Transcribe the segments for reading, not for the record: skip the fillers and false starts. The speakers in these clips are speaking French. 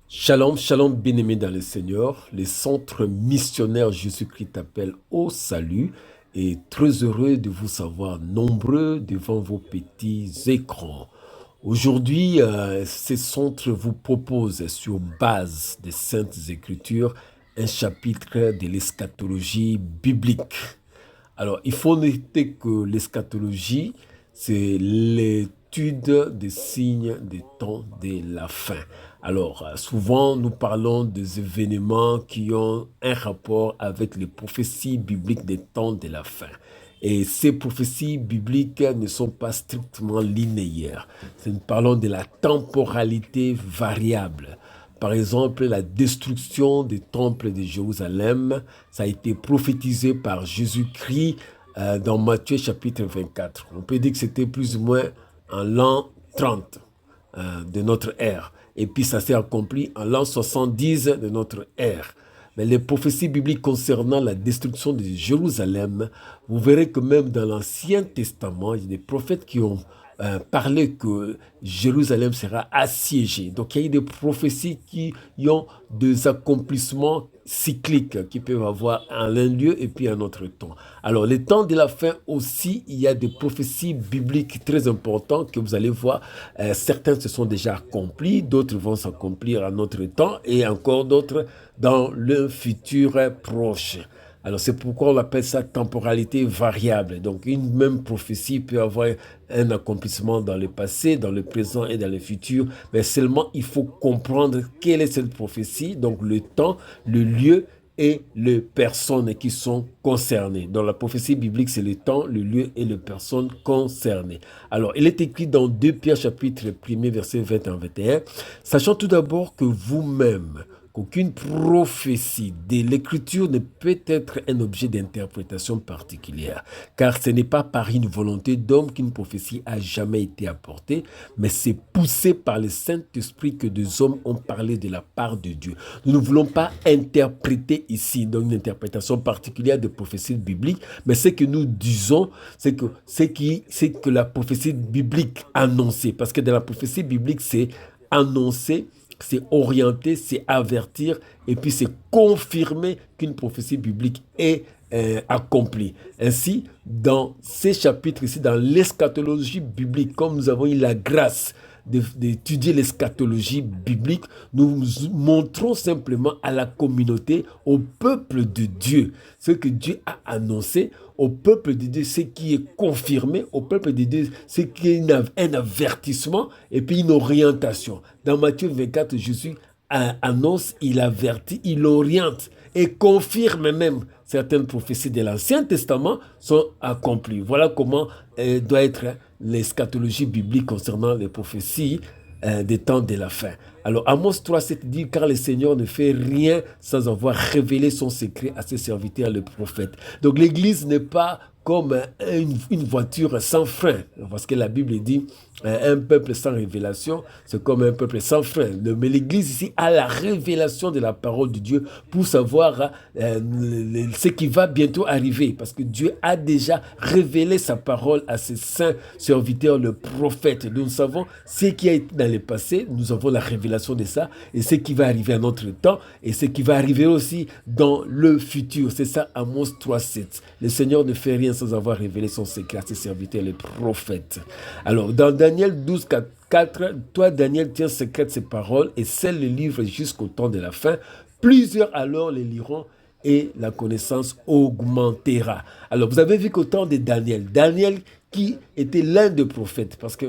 Shalom, shalom, bien-aimés dans le Seigneur. Les centres missionnaires Jésus-Christ t'appellent au salut et très heureux de vous savoir nombreux devant vos petits écrans. Aujourd'hui, ces centres vous proposent sur base des Saintes Écritures un chapitre de l'eschatologie biblique. Alors, il faut noter que l'eschatologie, c'est l'étude des signes des temps de la fin. Alors, souvent, nous parlons des événements qui ont un rapport avec les prophéties bibliques des temps de la fin. Et ces prophéties bibliques ne sont pas strictement linéaires. Nous parlons de la temporalité variable. Par exemple, la destruction du temple de Jérusalem, ça a été prophétisé par Jésus-Christ dans Matthieu chapitre 24. On peut dire que c'était plus ou moins en l'an 30 de notre ère. Et puis ça s'est accompli en l'an 70 de notre ère. Mais les prophéties bibliques concernant la destruction de Jérusalem, vous verrez que même dans l'Ancien Testament, il y a des prophètes qui ont parlé que Jérusalem sera assiégée. Donc il y a eu des prophéties qui ont des accomplissements cycliques qui peuvent avoir en un lieu et puis en autre temps. Alors les temps de la fin aussi, il y a des prophéties bibliques très importantes que vous allez voir. Certaines se sont déjà accomplies, d'autres vont s'accomplir en notre temps et encore d'autres dans le futur proche. Alors c'est pourquoi on appelle ça temporalité variable. Donc une même prophétie peut avoir un accomplissement dans le passé, dans le présent et dans le futur, mais seulement il faut comprendre quelle est cette prophétie, donc le temps, le lieu et les personnes qui sont concernées. Dans la prophétie biblique, c'est le temps, le lieu et les personnes concernées. Alors, il est écrit dans 2 Pierre chapitre 1er, verset 20 à 21, sachant tout d'abord que vous-même, qu'aucune prophétie de l'Écriture ne peut être un objet d'interprétation particulière, car ce n'est pas par une volonté d'homme qu'une prophétie a jamais été apportée, mais c'est poussé par le Saint-Esprit que des hommes ont parlé de la part de Dieu. Nous ne voulons pas interpréter ici dans une interprétation particulière de prophétie biblique, mais ce que nous disons, c'est que la prophétie biblique annoncée, parce que dans la prophétie biblique, c'est annoncer, c'est orienter, c'est avertir et puis c'est confirmer qu'une prophétie biblique est accomplie. Ainsi, dans ces chapitres ici, dans l'eschatologie biblique, comme nous avons eu la grâce d'étudier l'eschatologie biblique, nous montrons simplement à la communauté, au peuple de Dieu, ce que Dieu a annoncé, au peuple de Dieu, ce qui est confirmé, au peuple de Dieu, ce qui est un avertissement et puis une orientation. Dans Matthieu 24, Jésus annonce, il avertit, il oriente et confirme même certaines prophéties de l'Ancien Testament sont accomplies. Voilà comment doit être l'eschatologie biblique concernant les prophéties des temps de la fin. Alors Amos 3,7 dit, car le Seigneur ne fait rien sans avoir révélé son secret à ses serviteurs, les prophètes. Donc l'Église n'est pas comme une voiture sans frein, parce que la Bible dit, un peuple sans révélation, c'est comme un peuple sans frein. Mais l'Église ici a la révélation de la parole de Dieu pour savoir ce qui va bientôt arriver, parce que Dieu a déjà révélé sa parole à ses saints serviteurs, le prophète. Nous savons ce qui a été dans le passé, nous avons la révélation de ça, et ce qui va arriver à notre temps, et ce qui va arriver aussi dans le futur. C'est ça, Amos 3,7. Le Seigneur ne fait rien sans avoir révélé son secret à ses serviteurs, les prophètes. Alors, dans Daniel 12, 4, toi, Daniel, tiens secrète ces paroles et scelle le livre jusqu'au temps de la fin. Plusieurs alors les liront et la connaissance augmentera. Alors, vous avez vu qu'au temps de Daniel, Daniel qui était l'un des prophètes, parce que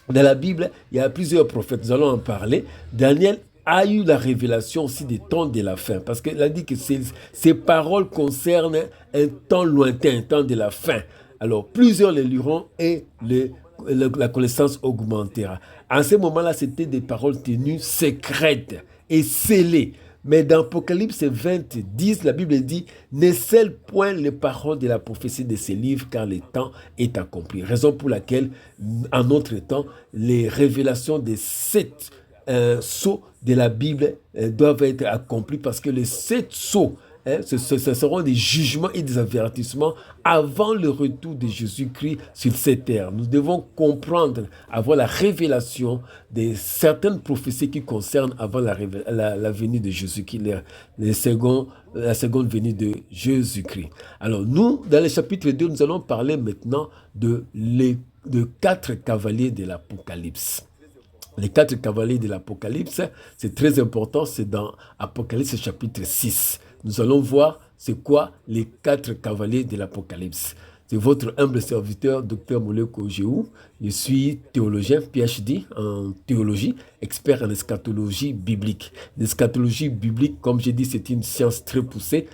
dans la Bible, il y a plusieurs prophètes, nous allons en parler. Daniel a eu la révélation aussi des temps de la fin, parce qu'il a dit que ces paroles concernent un temps lointain, un temps de la fin. Alors, plusieurs les liront et la connaissance augmentera. En ce moment-là, c'était des paroles tenues secrètes et scellées. Mais dans Apocalypse 20, 10, la Bible dit, ne scelle point les paroles de la prophétie de ces livres, car le temps est accompli. Raison pour laquelle, en notre temps, les révélations des 7 sceaux de la Bible doivent être accomplies, parce que les 7 sceaux ce seront des jugements et des avertissements avant le retour de Jésus-Christ sur cette terre. Nous devons comprendre, avoir la révélation de certaines prophéties qui concernent avant la venue de Jésus-Christ, la seconde venue de Jésus-Christ. Alors nous, dans le chapitre 2, nous allons parler maintenant de 4 cavaliers de l'Apocalypse. Les 4 cavaliers de l'Apocalypse, c'est très important, c'est dans Apocalypse chapitre 6. Nous allons voir c'est quoi les 4 cavaliers de l'Apocalypse. C'est votre humble serviteur, Dr Moleko Jéhou. Je suis théologien, PhD en théologie, expert en eschatologie biblique. L'eschatologie biblique, comme j'ai dit, c'est une science très poussée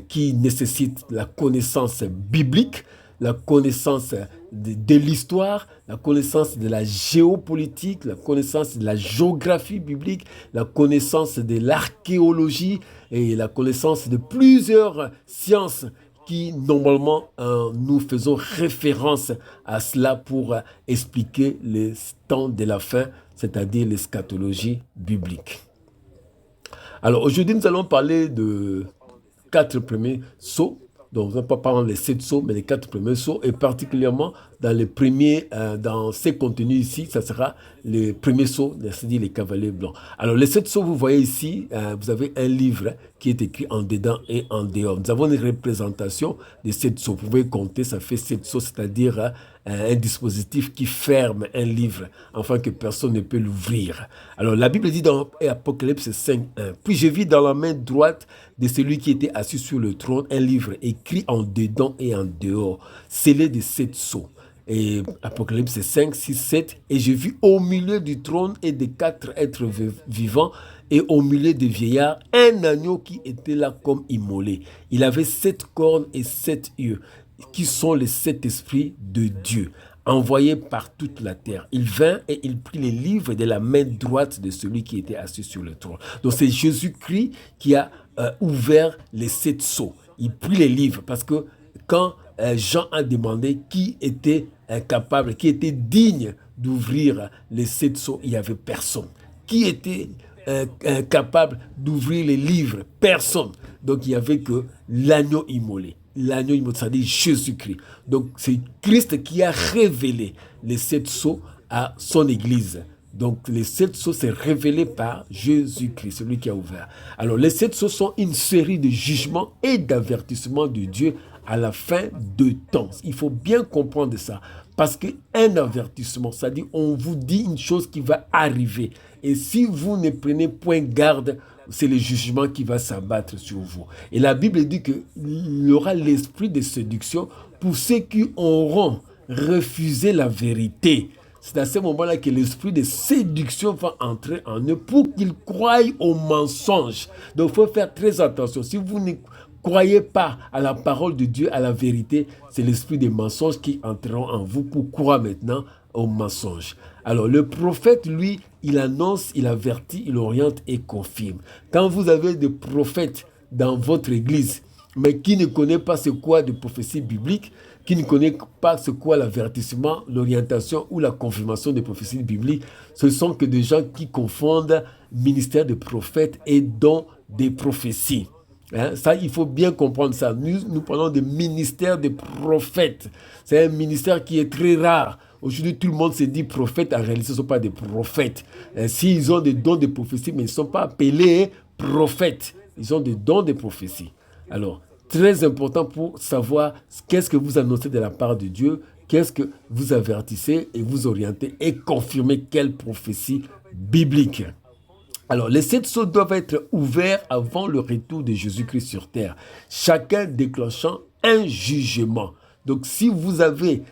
qui nécessite la connaissance biblique, la connaissance de l'histoire, la connaissance de la géopolitique, la connaissance de la géographie biblique, la connaissance de l'archéologie et la connaissance de plusieurs sciences qui, normalement, nous faisons référence à cela pour expliquer les temps de la fin, c'est-à-dire l'eschatologie biblique. Alors, aujourd'hui, nous allons parler de 4 premiers sceaux. Donc, nous n'allons pas parler des 7 sceaux, mais les 4 premiers sceaux, et particulièrement dans les premiers, dans ces contenus ici, ça sera les premiers sceaux, c'est-à-dire les cavaliers blancs. Alors, les 7 sceaux, vous voyez ici, vous avez un livre qui est écrit en dedans et en dehors. Nous avons une représentation des 7 sceaux. Vous pouvez compter, ça fait 7 sceaux, c'est-à-dire un dispositif qui ferme un livre, afin que personne ne peut l'ouvrir. Alors, la Bible dit dans Apocalypse 5:1, « Puis je vis dans la main droite de celui qui était assis sur le trône un livre écrit en dedans et en dehors, scellé de 7 sceaux. » Et Apocalypse 5, 6, 7, « Et je vis au milieu du trône et des 4 êtres vivants, et au milieu des vieillards, un agneau qui était là comme immolé. Il avait 7 cornes et 7 yeux, qui sont les 7 esprits de Dieu, envoyés par toute la terre. Il vint et il prit les livres de la main droite de celui qui était assis sur le trône. » Donc c'est Jésus-Christ qui a ouvert les 7 sceaux. Il prit les livres parce que quand Jean a demandé qui était capable, qui était digne d'ouvrir les 7 sceaux, il n'y avait personne. Qui était capable d'ouvrir les livres? Personne. Donc il n'y avait que l'agneau immolé. L'agneau immolé, c'est-à-dire Jésus-Christ. Donc c'est Christ qui a révélé les 7 sceaux à son Église. Donc les 7 sceaux, c'est révélé par Jésus-Christ, celui qui a ouvert. Alors les 7 sceaux sont une série de jugements et d'avertissements de Dieu à la fin de temps. Il faut bien comprendre ça. Parce qu'un avertissement, c'est-à-dire on vous dit une chose qui va arriver. Et si vous ne prenez point garde, c'est le jugement qui va s'abattre sur vous. Et la Bible dit qu'il y aura l'esprit de séduction pour ceux qui auront refusé la vérité. C'est à ce moment-là que l'esprit de séduction va entrer en eux pour qu'ils croient au mensonge. Donc il faut faire très attention. Si vous ne croyez pas à la parole de Dieu, à la vérité, c'est l'esprit des mensonges qui entreront en vous pour croire maintenant au mensonge. Alors le prophète, lui, il annonce, il avertit, il oriente et confirme. Quand vous avez des prophètes dans votre église, mais qui ne connaissent pas ce qu'est de prophétie biblique, qui ne connaissent pas ce qu'est l'avertissement, l'orientation ou la confirmation des prophéties bibliques, ce sont que des gens qui confondent ministère de prophète et don des prophéties. Ça, il faut bien comprendre ça. Nous parlons de ministère de prophètes. C'est un ministère qui est très rare. Aujourd'hui, tout le monde se dit prophète. En réalité, ce ne sont pas des prophètes. S'ils ont des dons de prophétie, mais ils ne sont pas appelés prophètes. Ils ont des dons de prophétie. Alors, très important pour savoir qu'est-ce que vous annoncez de la part de Dieu, qu'est-ce que vous avertissez et vous orientez et confirmez quelle prophétie biblique. Alors, les 7 sceaux doivent être ouverts avant le retour de Jésus-Christ sur terre, chacun déclenchant un jugement. Donc, si vous avez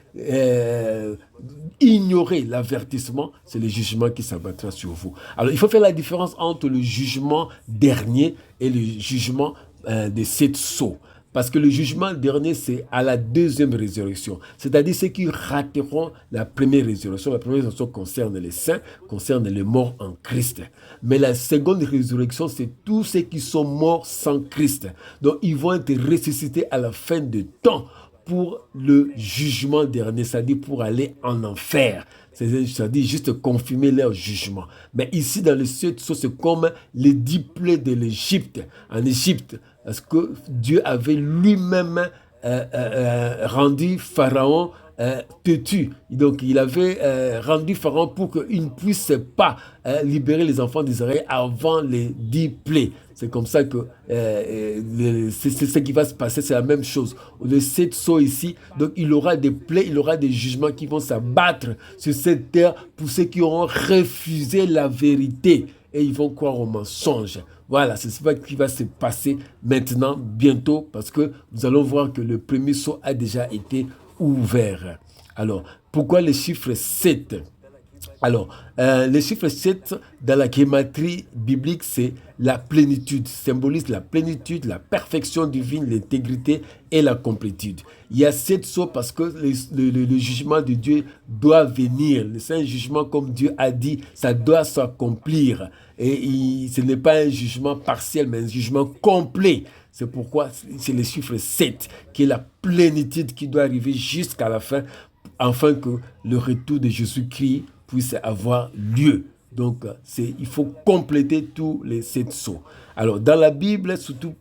ignoré l'avertissement, c'est le jugement qui s'abattra sur vous. Alors, il faut faire la différence entre le jugement dernier et le jugement des 7 sceaux. Parce que le jugement dernier, c'est à la deuxième résurrection. C'est-à-dire ceux qui rateront la première résurrection. La première résurrection concerne les saints, concerne les morts en Christ. Mais la seconde résurrection, c'est tous ceux qui sont morts sans Christ. Donc, ils vont être ressuscités à la fin de temps pour le jugement dernier, c'est-à-dire pour aller en enfer. C'est-à-dire juste confirmer leur jugement. Mais ici, dans le 7 sceaux, c'est comme les 10 plaies de l'Égypte, en Égypte, parce que Dieu avait lui-même rendu Pharaon têtu. Donc, il avait rendu Pharaon pour qu'il ne puisse pas libérer les enfants d'Israël avant les 10 plaies. C'est comme ça que c'est ce qui va se passer, c'est la même chose. Le 7 sceaux ici, donc il aura des plaies, il aura des jugements qui vont s'abattre sur cette terre pour ceux qui auront refusé la vérité et ils vont croire au mensonge. Voilà, c'est ce qui va se passer maintenant, bientôt, parce que nous allons voir que le premier sceau a déjà été ouvert. Alors, pourquoi le chiffre 7? Alors, le chiffre 7 dans la gématrie biblique, c'est la plénitude, symbolise la plénitude, la perfection divine, l'intégrité et la complétude. Il y a 7 sceaux parce que le jugement de Dieu doit venir. C'est un jugement, comme Dieu a dit, ça doit s'accomplir. Et ce n'est pas un jugement partiel, mais un jugement complet. C'est pourquoi c'est le chiffre 7 qui est la plénitude qui doit arriver jusqu'à la fin, afin que le retour de Jésus-Christ puisse avoir lieu. Donc, il faut compléter tous les 7 sceaux. Alors, dans la Bible, surtout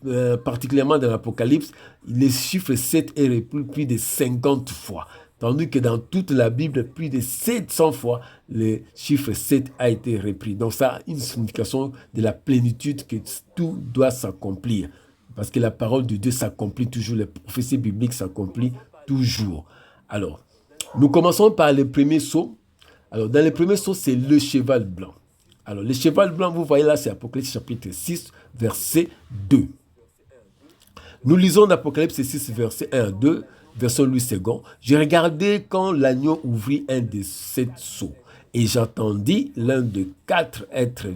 particulièrement dans l'Apocalypse, le chiffre 7 est repris plus de 50 fois. Tandis que dans toute la Bible, plus de 700 fois, le chiffre 7 a été repris. Donc, ça a une signification de la plénitude que tout doit s'accomplir. Parce que la parole de Dieu s'accomplit toujours, les prophéties bibliques s'accomplissent toujours. Alors, nous commençons par le premier sceau. Alors, dans le premier sceau, c'est le cheval blanc. Alors, le cheval blanc, vous voyez là, c'est Apocalypse chapitre 6, verset 2. Nous lisons d'Apocalypse 6, verset 1 à 2, version Louis II. J'ai regardé quand l'agneau ouvrit un des 7 sceaux. Et j'entendis l'un de 4 êtres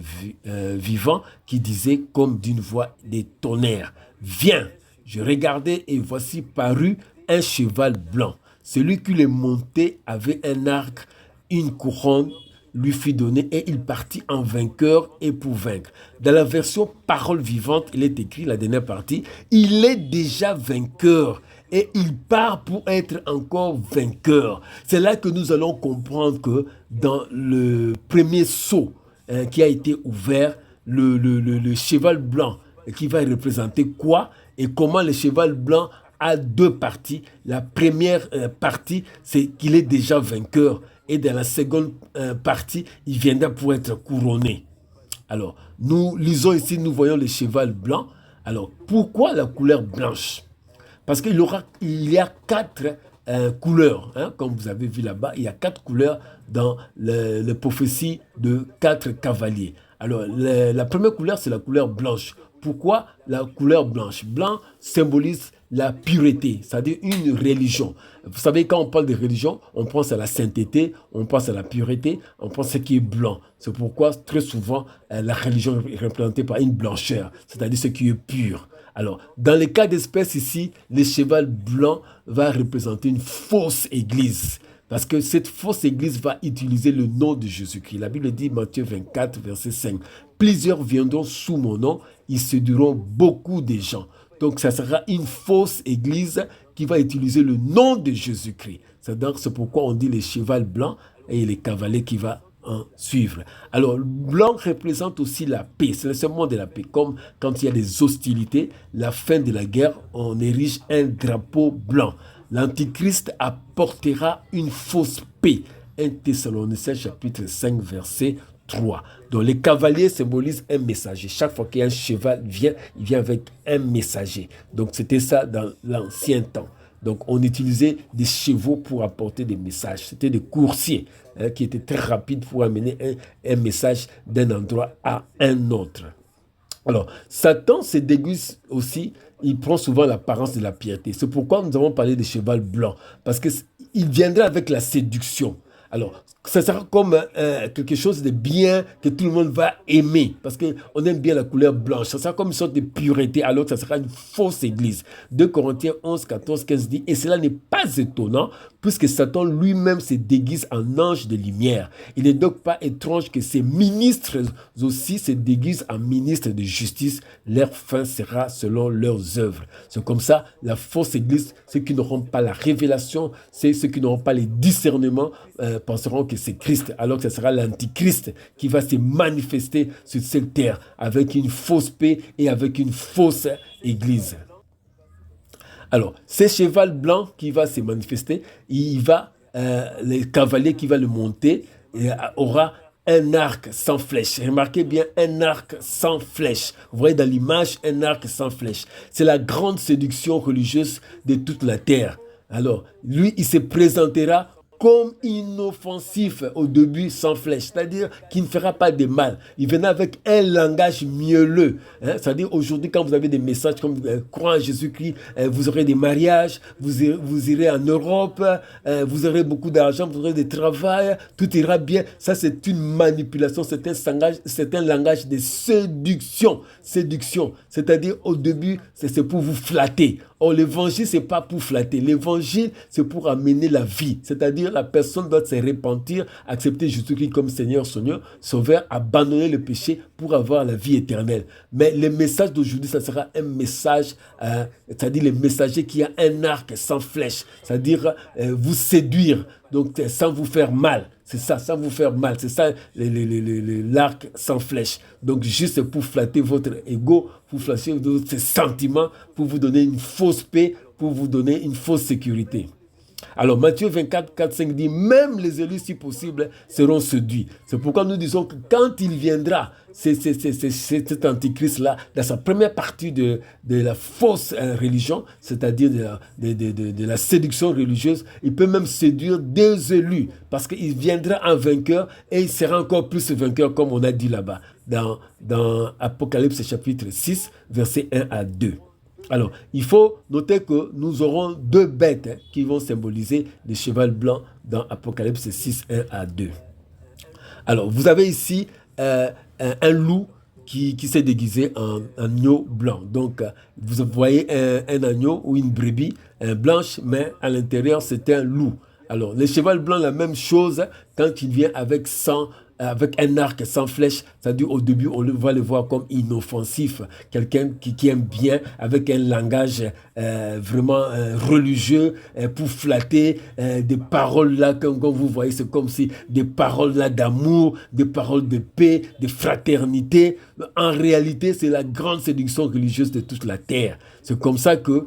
vivants qui disait comme d'une voix des tonnerres, « Viens !» Je regardai et voici parut un cheval blanc. Celui qui le montait avait un arc, une couronne lui fut donnée et il partit en vainqueur et pour vaincre. Dans la version parole vivante, il est écrit, la dernière partie, il est déjà vainqueur et il part pour être encore vainqueur. C'est là que nous allons comprendre que dans le premier sceau qui a été ouvert, le cheval blanc qui va représenter quoi et comment le cheval blanc a 2 parties. La première partie, c'est qu'il est déjà vainqueur. Et dans la seconde partie, il viendra pour être couronné. Alors, nous lisons ici, nous voyons le cheval blanc. Alors, pourquoi la couleur blanche? Parce qu'il y a 4 couleurs. Comme vous avez vu là-bas, il y a 4 couleurs dans les prophéties de 4 cavaliers. Alors, la première couleur, c'est la couleur blanche. Pourquoi la couleur blanche? Blanc symbolise la pureté, c'est-à-dire une religion. Vous savez, quand on parle de religion, on pense à la sainteté, on pense à la pureté, on pense à ce qui est blanc. C'est pourquoi, très souvent, la religion est représentée par une blancheur, c'est-à-dire ce qui est pur. Alors, dans le cas d'espèce ici, le cheval blanc va représenter une fausse église. Parce que cette fausse église va utiliser le nom de Jésus-Christ. La Bible dit, Matthieu 24, verset 5, « Plusieurs viendront sous mon nom, ils séduiront beaucoup de gens. » Donc, ça sera une fausse église qui va utiliser le nom de Jésus-Christ. C'est pourquoi on dit le cheval blanc et les cavaliers qui va en suivre. Alors, le blanc représente aussi la paix. C'est le symbole de la paix. Comme quand il y a des hostilités, la fin de la guerre, on érige un drapeau blanc. L'Antichrist apportera une fausse paix. 1 Thessaloniciens chapitre 5, verset 3. Donc les cavaliers symbolisent un messager. Chaque fois qu'un cheval vient, il vient avec un messager. Donc c'était ça dans l'ancien temps. Donc on utilisait des chevaux pour apporter des messages. C'était des coursiers qui étaient très rapides pour amener un message d'un endroit à un autre. Alors Satan se déguise aussi. Il prend souvent l'apparence de la piété. C'est pourquoi nous avons parlé de cheval blanc. Parce qu'il viendra avec la séduction. Alors, ça sera comme quelque chose de bien que tout le monde va aimer. Parce qu'on aime bien la couleur blanche. Ça sera comme une sorte de pureté, alors que ça sera une fausse église. 2 Corinthiens 11, 14, 15 dit, et cela n'est pas étonnant, puisque Satan lui-même se déguise en ange de lumière. Il n'est donc pas étrange que ses ministres aussi se déguisent en ministres de justice. Leur fin sera selon leurs œuvres. C'est comme ça, la fausse église, ceux qui n'auront pas la révélation, c'est ceux qui n'auront pas les discernements, penseront que c'est Christ, alors que ce sera l'antichrist qui va se manifester sur cette terre avec une fausse paix et avec une fausse église. Alors, ce cheval blanc qui va se manifester, le cavalier qui va le monter aura un arc sans flèche. Remarquez bien, un arc sans flèche. Vous voyez dans l'image, un arc sans flèche. C'est la grande séduction religieuse de toute la terre. Alors, lui, il se présentera comme inoffensif au début sans flèche, c'est-à-dire qu'il ne fera pas de mal. Il venait avec un langage mielleux. C'est-à-dire aujourd'hui, quand vous avez des messages comme croire en Jésus-Christ, vous aurez des mariages, vous irez en Europe, vous aurez beaucoup d'argent, vous aurez du travail, tout ira bien. Ça, c'est une manipulation, c'est un langage de séduction. Séduction, c'est-à-dire au début, c'est pour vous flatter. Or, l'évangile, ce n'est pas pour flatter. L'évangile, c'est pour amener la vie. C'est-à-dire, la personne doit se repentir, accepter Jésus-Christ comme Seigneur, Sauveur, abandonner le péché pour avoir la vie éternelle. Mais le message d'aujourd'hui, ça sera un message, c'est-à-dire le messager qui a un arc sans flèche. C'est-à-dire, vous séduire, donc sans vous faire mal. C'est ça, sans vous faire mal. C'est ça l'arc sans flèche. Donc juste pour flatter votre ego, pour flatter votre sentiments, pour vous donner une fausse paix, pour vous donner une fausse sécurité. Alors Matthieu 24, 4, 5 dit, même les élus, si possible, seront séduits. C'est pourquoi nous disons que quand il viendra, cet antichrist-là, dans sa première partie de la fausse religion, c'est-à-dire de la séduction religieuse, il peut même séduire des élus, parce qu'il viendra en vainqueur et il sera encore plus vainqueur, comme on a dit là-bas, dans Apocalypse chapitre 6, versets 1 à 2. Alors, il faut noter que nous aurons 2 bêtes qui vont symboliser le cheval blanc dans Apocalypse 6, 1 à 2. Alors, vous avez ici un loup qui s'est déguisé en agneau blanc. Donc, vous voyez un agneau ou une brebis blanche, mais à l'intérieur, c'est un loup. Alors, le cheval blanc, la même chose quand il vient avec un arc sans flèche, c'est-à-dire au début, on va le voir comme inoffensif, quelqu'un qui aime bien, avec un langage vraiment religieux, pour flatter, des paroles là, comme vous voyez, c'est comme si des paroles là d'amour, des paroles de paix, de fraternité. En réalité, c'est la grande séduction religieuse de toute la terre. C'est comme ça que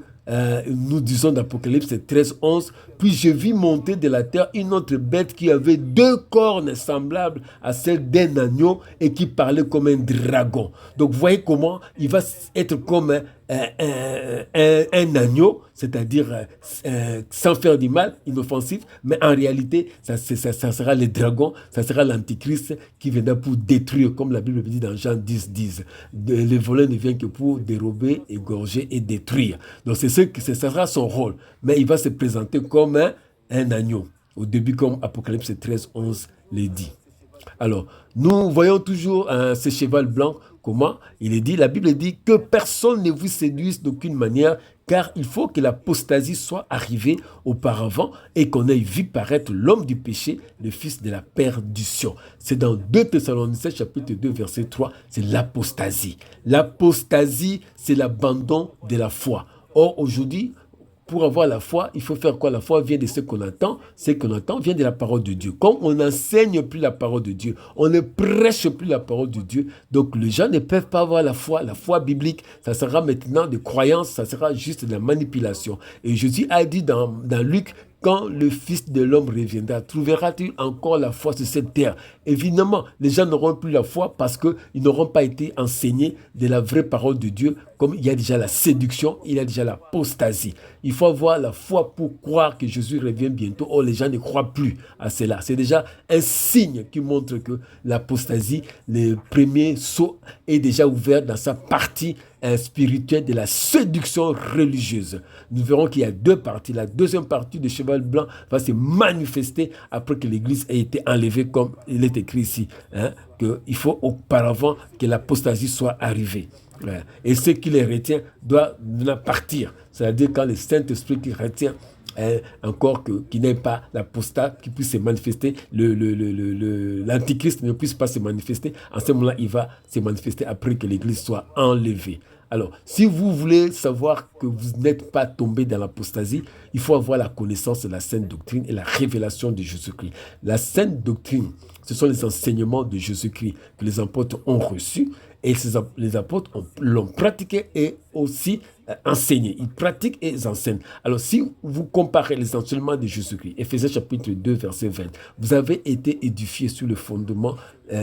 nous disons d'Apocalypse 13, 11, puis je vis monter de la terre une autre bête qui avait 2 cornes semblables à celles d'un agneau et qui parlait comme un dragon. Donc vous voyez comment il va être comme un agneau, c'est-à-dire sans faire du mal, inoffensif, mais en réalité, ça sera le dragon, ça sera l'antichrist qui viendra pour détruire, comme la Bible dit dans Jean 10, 10. Le voleur ne vient que pour dérober, égorger et détruire. Donc ça sera son rôle, mais il va se présenter comme un agneau, au début comme Apocalypse 13, 11 le dit. Alors, nous voyons toujours ce cheval blanc. Comment il est dit, la Bible dit que personne ne vous séduise d'aucune manière, car il faut que l'apostasie soit arrivée auparavant et qu'on ait vu paraître l'homme du péché, le fils de la perdition. C'est dans 2 Thessaloniciens chapitre 2 verset 3, c'est l'apostasie. L'apostasie, c'est l'abandon de la foi. Or, aujourd'hui, pour avoir la foi, il faut faire quoi? La foi vient de ce qu'on entend. Ce qu'on entend vient de la parole de Dieu. Comme on n'enseigne plus la parole de Dieu, on ne prêche plus la parole de Dieu, donc les gens ne peuvent pas avoir la foi biblique. Ça sera maintenant des croyances, ça sera juste de la manipulation. Et Jésus a dit dans Luc, quand le Fils de l'homme reviendra, trouvera-t-il encore la foi sur cette terre? Évidemment, les gens n'auront plus la foi parce qu'ils n'auront pas été enseignés de la vraie parole de Dieu, comme il y a déjà la séduction, il y a déjà l'apostasie. Il faut avoir la foi pour croire que Jésus revient bientôt. Or, les gens ne croient plus à cela. C'est déjà un signe qui montre que l'apostasie, le premier saut, est déjà ouvert dans sa partie spirituel de la séduction religieuse. Nous verrons qu'il y a deux parties. La deuxième partie de cheval blanc va se manifester après que l'Église ait été enlevée, comme il est écrit ici, hein, qu'il faut auparavant que l'apostasie soit arrivée. Et ce qui les retient doit partir. C'est-à-dire quand le Saint-Esprit qui retient encore qu'il n'ait pas l'apostat qui puisse se manifester, l'antichrist ne puisse pas se manifester, en ce moment-là, il va se manifester après que l'Église soit enlevée. Alors, si vous voulez savoir que vous n'êtes pas tombé dans l'apostasie, il faut avoir la connaissance de la sainte doctrine et la révélation de Jésus-Christ. La sainte doctrine, ce sont les enseignements de Jésus-Christ que les apôtres ont reçus et les apôtres l'ont pratiqué et aussi enseigné. Ils pratiquent et ils enseignent. Alors, si vous comparez les enseignements de Jésus-Christ, Éphésiens chapitre 2, verset 20, vous avez été édifiés sur le fondement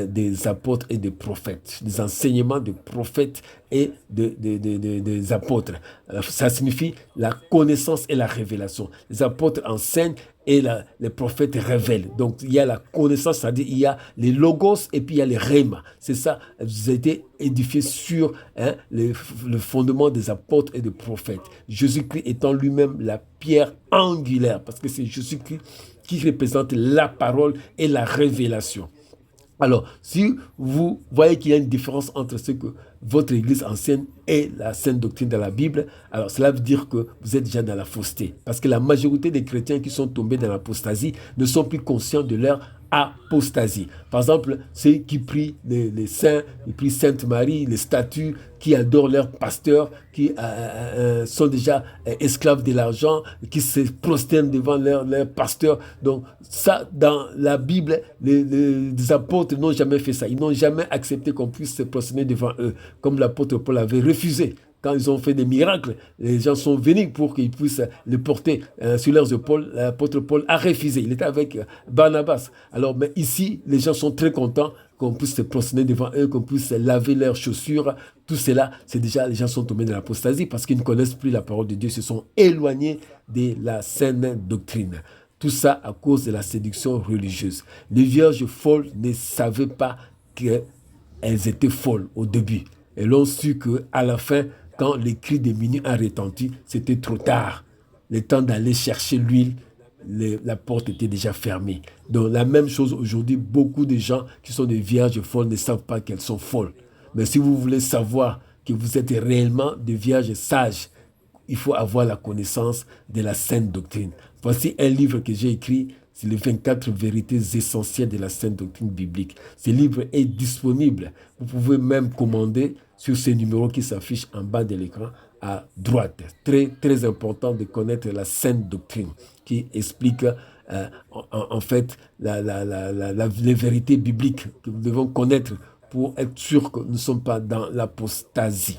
des apôtres et des prophètes, des enseignements des prophètes et des apôtres. Alors, ça signifie la connaissance et la révélation. Les apôtres enseignent et les prophètes révèlent. Donc, il y a la connaissance, c'est-à-dire il y a les logos et puis il y a les rhémas. C'est ça, vous avez été édifiés sur le fondement des apôtres et des prophètes. Jésus-Christ étant lui-même la pierre angulaire, parce que c'est Jésus-Christ qui représente la parole et la révélation. Alors, si vous voyez qu'il y a une différence entre ce que votre Église enseigne et la sainte doctrine de la Bible, alors cela veut dire que vous êtes déjà dans la fausseté. Parce que la majorité des chrétiens qui sont tombés dans l'apostasie ne sont plus conscients de leur apostasie. Par exemple, ceux qui prient les saints, ils prient Sainte Marie, les statues, qui adorent leur pasteur, qui sont déjà esclaves de l'argent, qui se prosternent devant leur pasteur. Donc ça, dans la Bible, les apôtres n'ont jamais fait ça. Ils n'ont jamais accepté qu'on puisse se prosterner devant eux, comme l'apôtre Paul avait refusé. Quand ils ont fait des miracles, les gens sont venus pour qu'ils puissent les porter sur leurs épaules. L'apôtre Paul a refusé. Il était avec Barnabas. Alors, mais ici, les gens sont très contents qu'on puisse se prosterner devant eux, qu'on puisse laver leurs chaussures. Tout cela, c'est déjà, les gens sont tombés dans l'apostasie parce qu'ils ne connaissent plus la parole de Dieu, se sont éloignés de la saine doctrine. Tout ça à cause de la séduction religieuse. Les vierges folles ne savaient pas qu'elles étaient folles au début. Elles l'ont su qu'à la fin, quand le cri de minuit a retenti, c'était trop tard. Le temps d'aller chercher l'huile, la porte était déjà fermée. Donc la même chose aujourd'hui, beaucoup de gens qui sont des vierges folles ne savent pas qu'elles sont folles. Mais si vous voulez savoir que vous êtes réellement des vierges sages, il faut avoir la connaissance de la sainte doctrine. Voici un livre que j'ai écrit, c'est les 24 vérités essentielles de la sainte doctrine biblique. Ce livre est disponible. Vous pouvez même commander sur ce numéro qui s'affiche en bas de l'écran à droite. Très, très important de connaître la sainte doctrine qui explique en fait les vérités bibliques que nous devons connaître pour être sûr que nous ne sommes pas dans l'apostasie.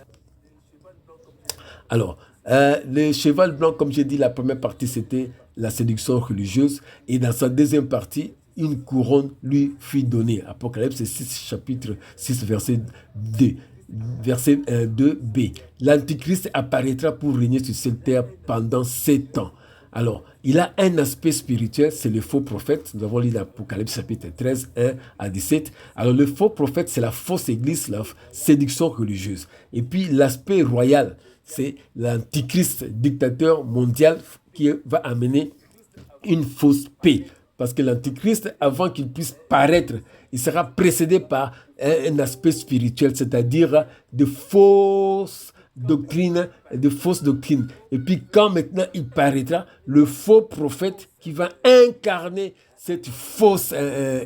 Alors, le cheval blanc, comme j'ai dit, la première partie, c'était la séduction religieuse. Et dans sa deuxième partie, une couronne lui fut donnée. Apocalypse 6, chapitre 6, verset 2. Verset 2b. L'Antichrist apparaîtra pour régner sur cette terre pendant 7 ans. Alors, il a un aspect spirituel, c'est le faux prophète. Nous avons lu l'Apocalypse chapitre 13, 1 à 17. Alors, le faux prophète, c'est la fausse église, la séduction religieuse. Et puis, l'aspect royal, c'est l'Antichrist, dictateur mondial, qui va amener une fausse paix. Parce que l'Antichrist, avant qu'il puisse paraître, il sera précédé par un aspect spirituel, c'est-à-dire de fausses doctrines, Et puis quand maintenant il paraîtra, le faux prophète qui va incarner cette fausse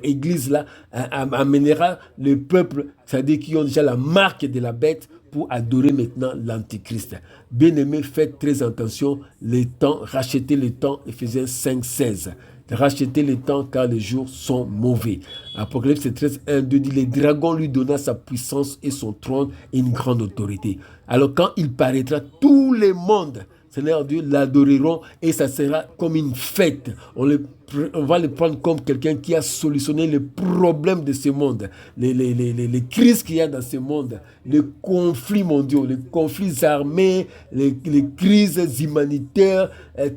église-là amènera le peuple, c'est-à-dire qui ont déjà la marque de la bête, pour adorer maintenant l'Antichrist. Bien-aimés, faites très attention, les temps, rachetez le temps, Éphésiens 5, 16. Rachetez le temps car les jours sont mauvais. Apocalypse 13, 1, 2 dit, les dragons lui donna sa puissance et son trône et une grande autorité. Alors quand il paraîtra, tout le monde, Seigneur Dieu, l'adoreront et ça sera comme une fête. On le on va le prendre comme quelqu'un qui a solutionné les problèmes de ce monde, les crises qu'il y a dans ce monde, les conflits mondiaux, les conflits armés, les crises humanitaires,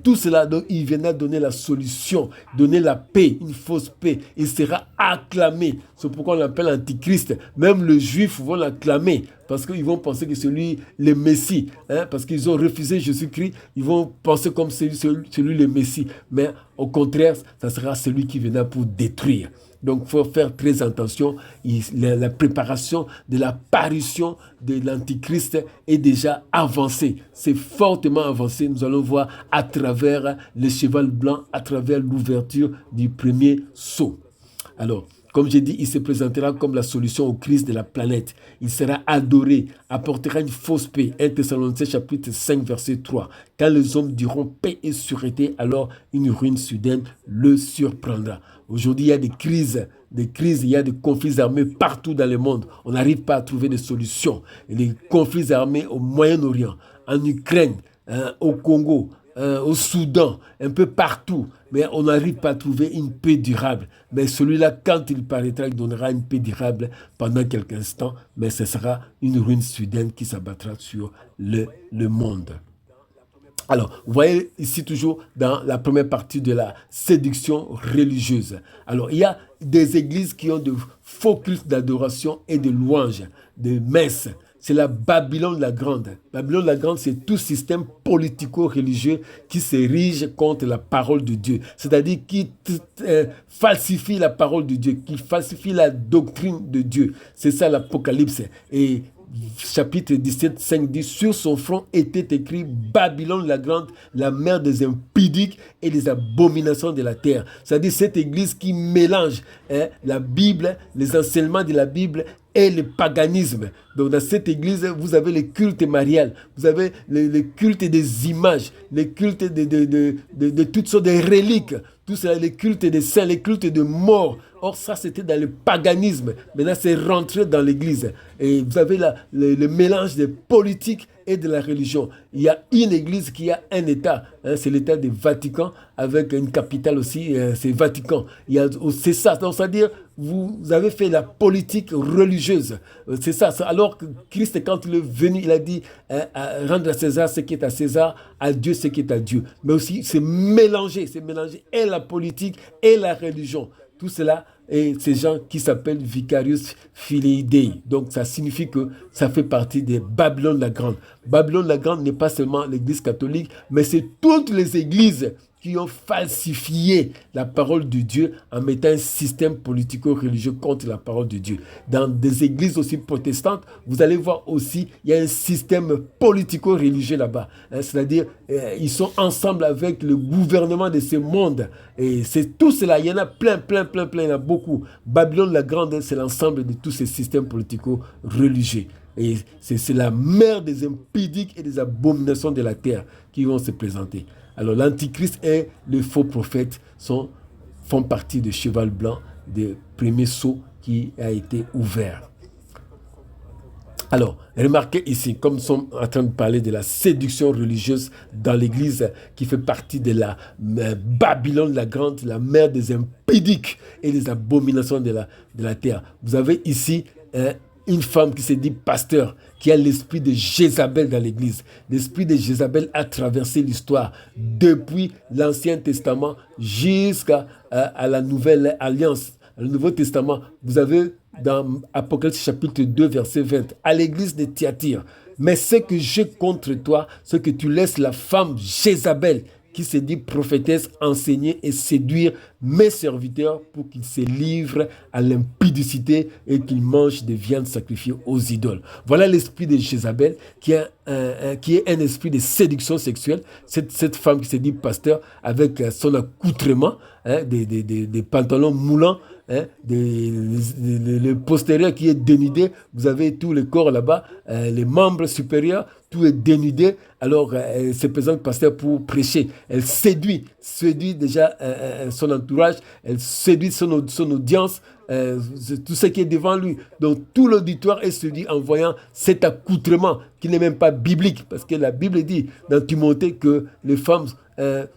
tout cela. Donc, il viendra donner la solution, donner la paix, une fausse paix. Il sera acclamé. C'est pourquoi on l'appelle Antichrist. Même les Juifs vont l'acclamer parce qu'ils vont penser que c'est lui le Messie. Parce qu'ils ont refusé Jésus-Christ, ils vont penser comme c'est lui le Messie. Mais au contraire, ça sera celui qui viendra pour détruire. Donc, il faut faire très attention. La préparation de l'apparition de l'Antichrist est déjà avancée. C'est fortement avancé. Nous allons voir à travers le cheval blanc, à travers l'ouverture du premier sceau. Alors, comme j'ai dit, il se présentera comme la solution aux crises de la planète. Il sera adoré, apportera une fausse paix. 1 Thessaloniciens chapitre 5, verset 3. Quand les hommes diront paix et sûreté, alors une ruine soudaine le surprendra. Aujourd'hui, il y a des crises, il y a des conflits armés partout dans le monde. On n'arrive pas à trouver de solutions. Et les conflits armés au Moyen-Orient, en Ukraine, au Congo, au Soudan, un peu partout. Mais on n'arrive pas à trouver une paix durable. Mais celui-là, quand il paraîtra, il donnera une paix durable pendant quelques instants. Mais ce sera une ruine soudaine qui s'abattra sur le monde. Alors, vous voyez ici toujours dans la première partie de la séduction religieuse. Alors, il y a des églises qui ont de faux cultes d'adoration et de louanges, de messes. C'est la Babylone la Grande. Babylone la Grande, c'est tout système politico-religieux qui s'érige contre la parole de Dieu. C'est-à-dire qui falsifie la parole de Dieu, qui falsifie la doctrine de Dieu. C'est ça l'Apocalypse. Et chapitre 17, 5 dit, sur son front était écrit Babylone la Grande, la mère des impudiques et des abominations de la terre. C'est-à-dire cette église qui mélange la Bible, les enseignements de la Bible et le paganisme. Donc dans cette église, vous avez le culte marial, vous avez le culte des images, le culte de toutes sortes de reliques, tout ça, les cultes des saints, les cultes de morts. Or ça, c'était dans le paganisme. Maintenant, c'est rentré dans l'église. Et vous avez le mélange des politiques et de la religion. Il y a une église qui a un État. C'est l'État du Vatican, avec une capitale aussi, c'est Vatican. C'est ça. Donc, c'est-à-dire, vous avez fait la politique religieuse. C'est ça. Alors que Christ, quand il est venu, il a dit rendre à César ce qui est à César, à Dieu ce qui est à Dieu. Mais aussi, c'est mélanger et la politique et la religion. Tout cela, et ces gens qui s'appellent Vicarius Filii Dei. Donc, ça signifie que ça fait partie de Babylone la Grande. Babylone la Grande n'est pas seulement l'église catholique, mais c'est toutes les églises qui ont falsifié la parole de Dieu en mettant un système politico-religieux contre la parole de Dieu. Dans des églises aussi protestantes, vous allez voir aussi, il y a un système politico-religieux là-bas. C'est-à-dire, ils sont ensemble avec le gouvernement de ce monde. Et c'est tout cela, il y en a plein, il y en a beaucoup. Babylone la Grande, c'est l'ensemble de tous ces systèmes politico-religieux. Et c'est la mère des impudiques et des abominations de la terre qui vont se présenter. Alors l'Antichrist et le faux prophète font partie du cheval blanc, du premier sceau qui a été ouvert. Alors, remarquez ici, comme nous sommes en train de parler de la séduction religieuse dans l'Église qui fait partie de la Babylone la Grande, la mère des impudiques et des abominations de la terre. Vous avez ici une femme qui se dit pasteur, qui a l'esprit de Jézabel dans l'église. L'esprit de Jézabel a traversé l'histoire depuis l'Ancien Testament jusqu'à la Nouvelle Alliance. Le Nouveau Testament, vous avez dans Apocalypse chapitre 2, verset 20, à l'église de Thyatire. Mais ce que j'ai contre toi, c'est que tu laisses la femme Jézabel, qui se dit prophétesse, enseigner et séduire mes serviteurs pour qu'ils se livrent à l'impudicité et qu'ils mangent des viandes sacrifiées aux idoles. Voilà l'esprit de Jézabel qui est un esprit de séduction sexuelle. Cette femme qui se dit pasteur avec son accoutrement, des pantalons moulants, le postérieur qui est dénudé, vous avez tout le corps là-bas, les membres supérieurs, tout est dénudé. Alors elle se présente pasteur pour prêcher. Elle séduit déjà son entourage, elle séduit son audience, tout ce qui est devant lui. Donc tout l'auditoire est séduit en voyant cet accoutrement qui n'est même pas biblique, parce que la Bible dit dans Timothée que les femmes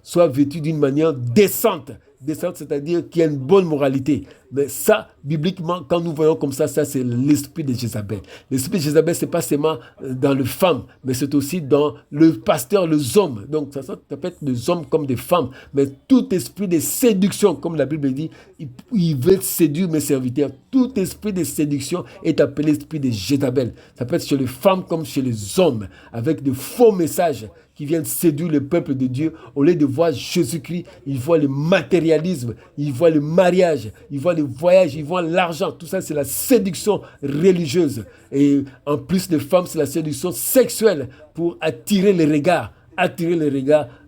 soient vêtues d'une manière décente, décente, c'est-à-dire qui a une bonne moralité. Mais ça, bibliquement, quand nous voyons comme ça c'est l'esprit de Jézabel. L'esprit de Jézabel, c'est pas seulement dans les femmes, mais c'est aussi dans le pasteur, les hommes. Donc, ça peut être des hommes comme des femmes, mais tout esprit de séduction, comme la Bible dit, il veut séduire mes serviteurs. Tout esprit de séduction est appelé esprit de Jézabel. Ça peut être chez les femmes comme chez les hommes, avec de faux messages qui viennent séduire le peuple de Dieu. Au lieu de voir Jésus-Christ, ils voient le matérialisme, ils voient le mariage, ils voient le voyage, ils voient l'argent. Tout ça, c'est la séduction religieuse. Et en plus de femmes, c'est la séduction sexuelle pour attirer les regards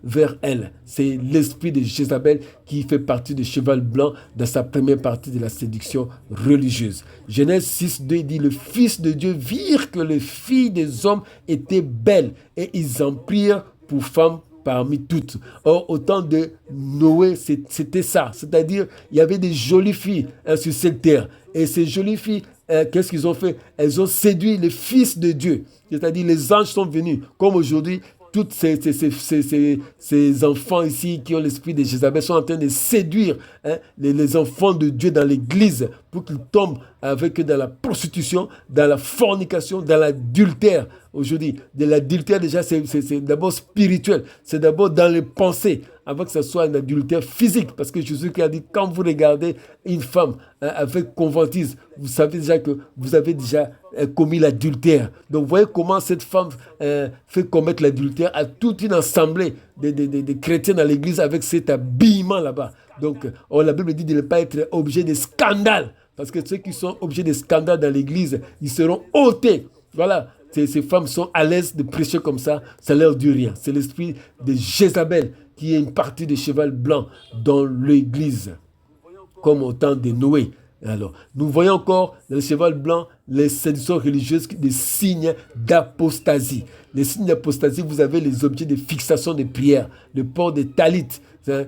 vers elle. C'est l'esprit de Jézabel qui fait partie du cheval blanc dans sa première partie de la séduction religieuse. Genèse 6, 2 dit, le Fils de Dieu virent que les filles des hommes étaient belles et ils en prirent pour femmes parmi toutes. Or, au temps de Noé, c'était ça. C'est-à-dire, il y avait des jolies filles sur cette terre. Et ces jolies filles, qu'est-ce qu'ils ont fait? Elles ont séduit le Fils de Dieu. C'est-à-dire, les anges sont venus. Comme aujourd'hui, tous ces enfants ici qui ont l'esprit de Jézabel sont en train de séduire les enfants de Dieu dans l'église pour qu'ils tombent avec eux dans la prostitution, dans la fornication, dans l'adultère. Aujourd'hui, de l'adultère déjà c'est d'abord spirituel, c'est d'abord dans les pensées, avant que ce soit un adultère physique. Parce que Jésus qui a dit, quand vous regardez une femme avec convoitise, vous savez déjà que vous avez déjà commis l'adultère. Donc vous voyez comment cette femme fait commettre l'adultère à toute une assemblée de chrétiens dans l'église avec cet habillement là-bas. Donc la Bible dit de ne pas être objet de scandale. Parce que ceux qui sont objets de scandale dans l'église, ils seront ôtés. Voilà. Ces femmes sont à l'aise de prêcher comme ça leur dit rien. C'est l'esprit de Jézabel qui est une partie de cheval blanc dans l'église, comme au temps de Noé. Alors, nous voyons encore dans le cheval blanc les séductions religieuses, des signes d'apostasie. Les signes d'apostasie, vous avez les objets de fixation de prière, le port des talit, des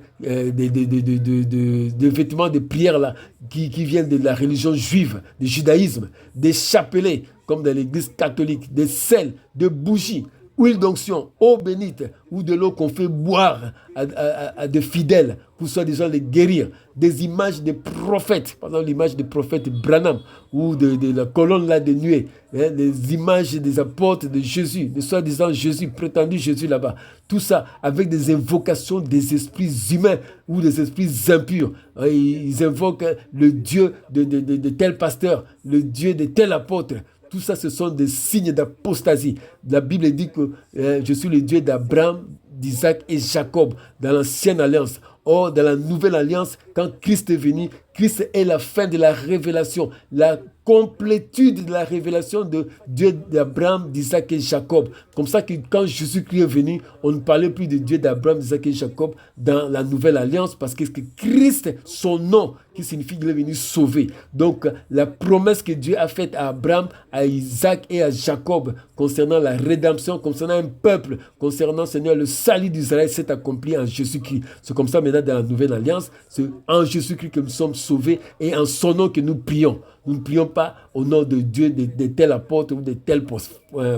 vêtements de prière là, qui viennent de la religion juive, du judaïsme, des chapelets, comme dans l'église catholique, des sels, des bougies, huile d'onction, eau bénite ou de l'eau qu'on fait boire à des fidèles pour soi-disant les guérir, des images des prophètes, par exemple l'image des prophètes Branham ou de la colonne là de nuée, des images des apôtres de Jésus, de soi-disant Jésus, prétendu Jésus là-bas, tout ça avec des invocations des esprits humains ou des esprits impurs. Ils invoquent le Dieu de tel pasteur, le Dieu de tel apôtre. Tout ça, ce sont des signes d'apostasie. La Bible dit que je suis le Dieu d'Abraham, d'Isaac et Jacob dans l'ancienne alliance. Or, dans la nouvelle alliance, quand Christ est venu, Christ est la fin de la révélation, la complétude de la révélation de Dieu d'Abraham, d'Isaac et Jacob. Comme ça que quand Jésus-Christ est venu, on ne parlait plus de Dieu d'Abraham, d'Isaac et Jacob dans la nouvelle alliance parce que Christ, son nom, qui signifie qu'il est venu sauver. Donc, la promesse que Dieu a faite à Abraham, à Isaac et à Jacob concernant la rédemption, concernant un peuple, concernant, Seigneur, le salut d'Israël s'est accompli en Jésus-Christ. C'est comme ça maintenant dans la nouvelle alliance, c'est en Jésus-Christ que nous sommes sauvés et en son nom que nous prions. Nous ne prions pas au nom de Dieu, de tel apôtre ou de tel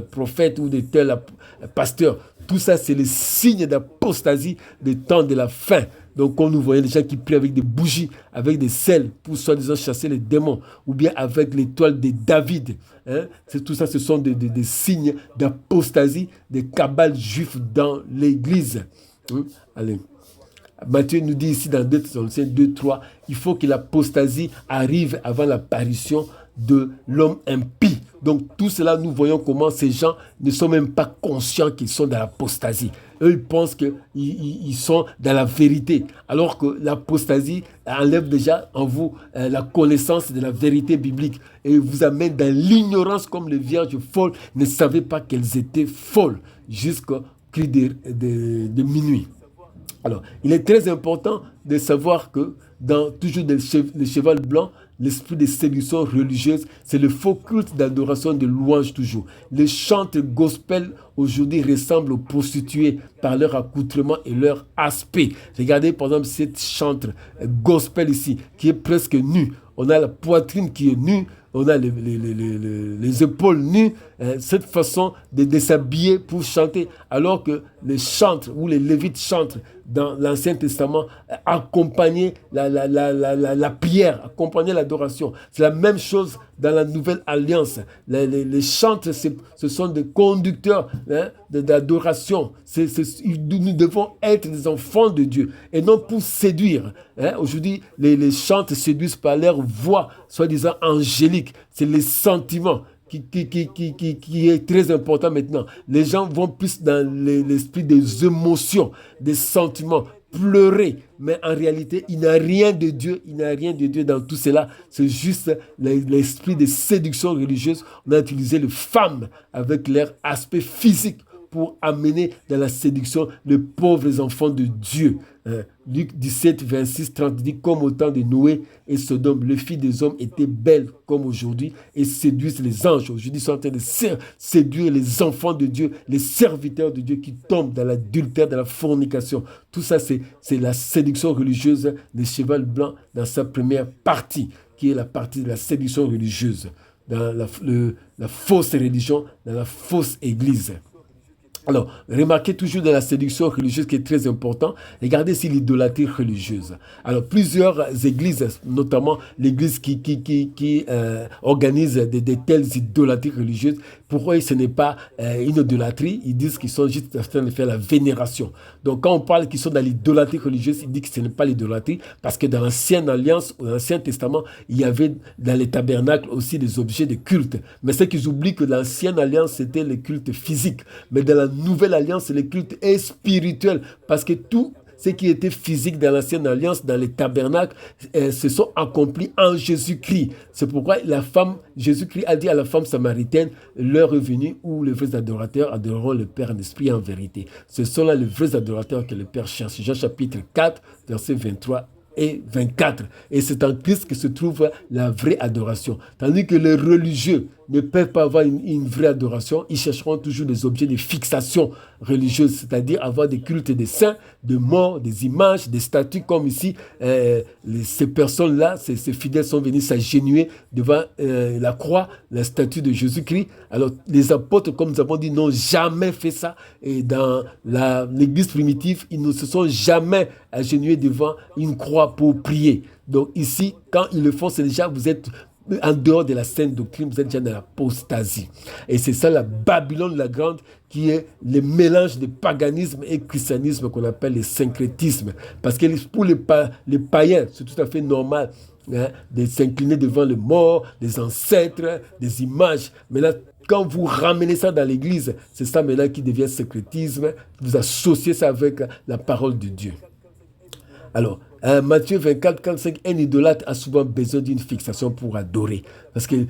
prophète ou de tel pasteur. Tout ça, c'est le signe d'apostasie des temps de la fin. Donc, quand nous voyons des gens qui prient avec des bougies, avec des sels pour soi-disant chasser les démons, ou bien avec l'étoile de David, tout ça, ce sont des signes d'apostasie, des cabales juifs dans l'église. Allez. Matthieu nous dit ici dans 2 Thessaloniciens 2:3, il faut que l'apostasie arrive avant l'apparition de l'homme impie. Donc tout cela, nous voyons comment ces gens ne sont même pas conscients qu'ils sont dans l'apostasie. Eux, ils pensent qu'ils sont dans la vérité, alors que l'apostasie enlève déjà en vous la connaissance de la vérité biblique et vous amène dans l'ignorance comme les vierges folles ne savaient pas qu'elles étaient folles jusqu'au cri de minuit. Alors, il est très important de savoir que dans toujours le cheval blanc, l'esprit de séduction religieuse, c'est le faux culte d'adoration de louange toujours. Les chantres gospel aujourd'hui ressemblent aux prostituées par leur accoutrement et leur aspect. Regardez par exemple cette chantre gospel ici, qui est presque nue. On a la poitrine qui est nue, on a les épaules nues, cette façon de s'habiller pour chanter, alors que les chantres ou les lévites chantres dans l'Ancien Testament accompagner la prière, accompagner l'adoration. C'est la même chose dans la nouvelle alliance. Les chantes, ce sont des conducteurs d'adoration. Nous devons être des enfants de Dieu et non pour séduire. Aujourd'hui, les chantes séduisent par leur voix, soi-disant angélique. C'est les sentiments qui est très important maintenant. Les gens vont plus dans l'esprit des émotions, des sentiments, pleurer. Mais en réalité, il n'y a rien de Dieu, il n'y a rien de Dieu dans tout cela. C'est juste l'esprit de séduction religieuse. On a utilisé les femmes avec leur aspect physique pour amener dans la séduction les pauvres enfants de Dieu. Luc 17, 26, 30 dit, comme au temps de Noé et Sodome, les filles des hommes étaient belles comme aujourd'hui et séduisent les anges. Aujourd'hui, ils sont en train de séduire les enfants de Dieu, les serviteurs de Dieu qui tombent dans l'adultère, dans la fornication. Tout ça, c'est la séduction religieuse de Cheval Blanc dans sa première partie, qui est la partie de la séduction religieuse, dans la fausse religion, dans la fausse église. Alors, remarquez toujours dans la séduction religieuse qui est très important. Regardez ici l'idolâtrie religieuse. Alors, plusieurs églises, notamment l'église qui organise de telles idolâtries religieuses, pour eux, ce n'est pas une idolâtrie. Ils disent qu'ils sont juste en train de faire la vénération. Donc, quand on parle qu'ils sont dans l'idolâtrie religieuse, ils disent que ce n'est pas l'idolâtrie, parce que dans l'Ancienne Alliance, ou l'Ancien Testament, il y avait dans les tabernacles aussi des objets de culte. Mais c'est qu'ils oublient que l'Ancienne Alliance, c'était le culte physique. Mais dans la Nouvelle Alliance, le culte est spirituel, parce que tout ce qui était physique dans l'Ancienne Alliance, dans les tabernacles, se sont accomplis en Jésus-Christ. C'est pourquoi Jésus-Christ a dit à la femme samaritaine, l'heure est venue où les vrais adorateurs adoreront le Père en esprit et en vérité. Ce sont là les vrais adorateurs que le Père cherche. Jean chapitre 4, versets 23 et 24. Et c'est en Christ que se trouve la vraie adoration. Tandis que les religieux ne peuvent pas avoir une vraie adoration, ils chercheront toujours des objets de fixation religieuse, c'est-à-dire avoir des cultes des saints, de morts, des images, des statues, comme ici, ces personnes-là, ces fidèles sont venus s'agenouiller devant la croix, la statue de Jésus-Christ. Alors, les apôtres, comme nous avons dit, n'ont jamais fait ça. Et dans l'église primitive, ils ne se sont jamais agenouillés devant une croix pour prier. Donc ici, quand ils le font, c'est déjà, vous êtes en dehors de la sainte doctrine, vous êtes déjà dans l'apostasie. Et c'est ça la Babylone la Grande, qui est le mélange de paganisme et christianisme qu'on appelle le syncrétisme. Parce que pour les païens, c'est tout à fait normal de s'incliner devant les morts, les ancêtres, des images. Mais là, quand vous ramenez ça dans l'église, c'est ça maintenant qui devient syncrétisme. Vous associez ça avec la parole de Dieu. Alors, Matthieu 24, 45, un idolâtre a souvent besoin d'une fixation pour adorer. Parce qu'il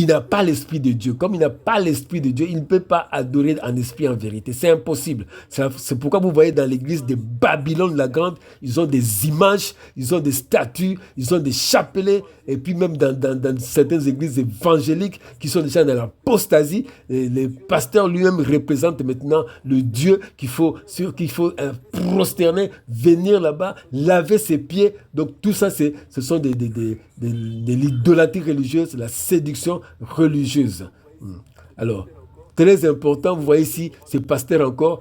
n'a pas l'esprit de Dieu. Comme il n'a pas l'esprit de Dieu, il ne peut pas adorer en esprit en vérité. C'est impossible. C'est pourquoi vous voyez dans l'église de Babylone la Grande, ils ont des images, ils ont des statues, ils ont des chapelets. Et puis même dans certaines églises évangéliques qui sont déjà dans l'apostasie, les pasteurs lui-même représentent maintenant le Dieu qu'il faut prosterner, venir là-bas, laver ses pieds. Donc tout ça, ce sont de l'idolâtrie religieuse, la séduction religieuse. Alors, très important, vous voyez ici ce pasteur encore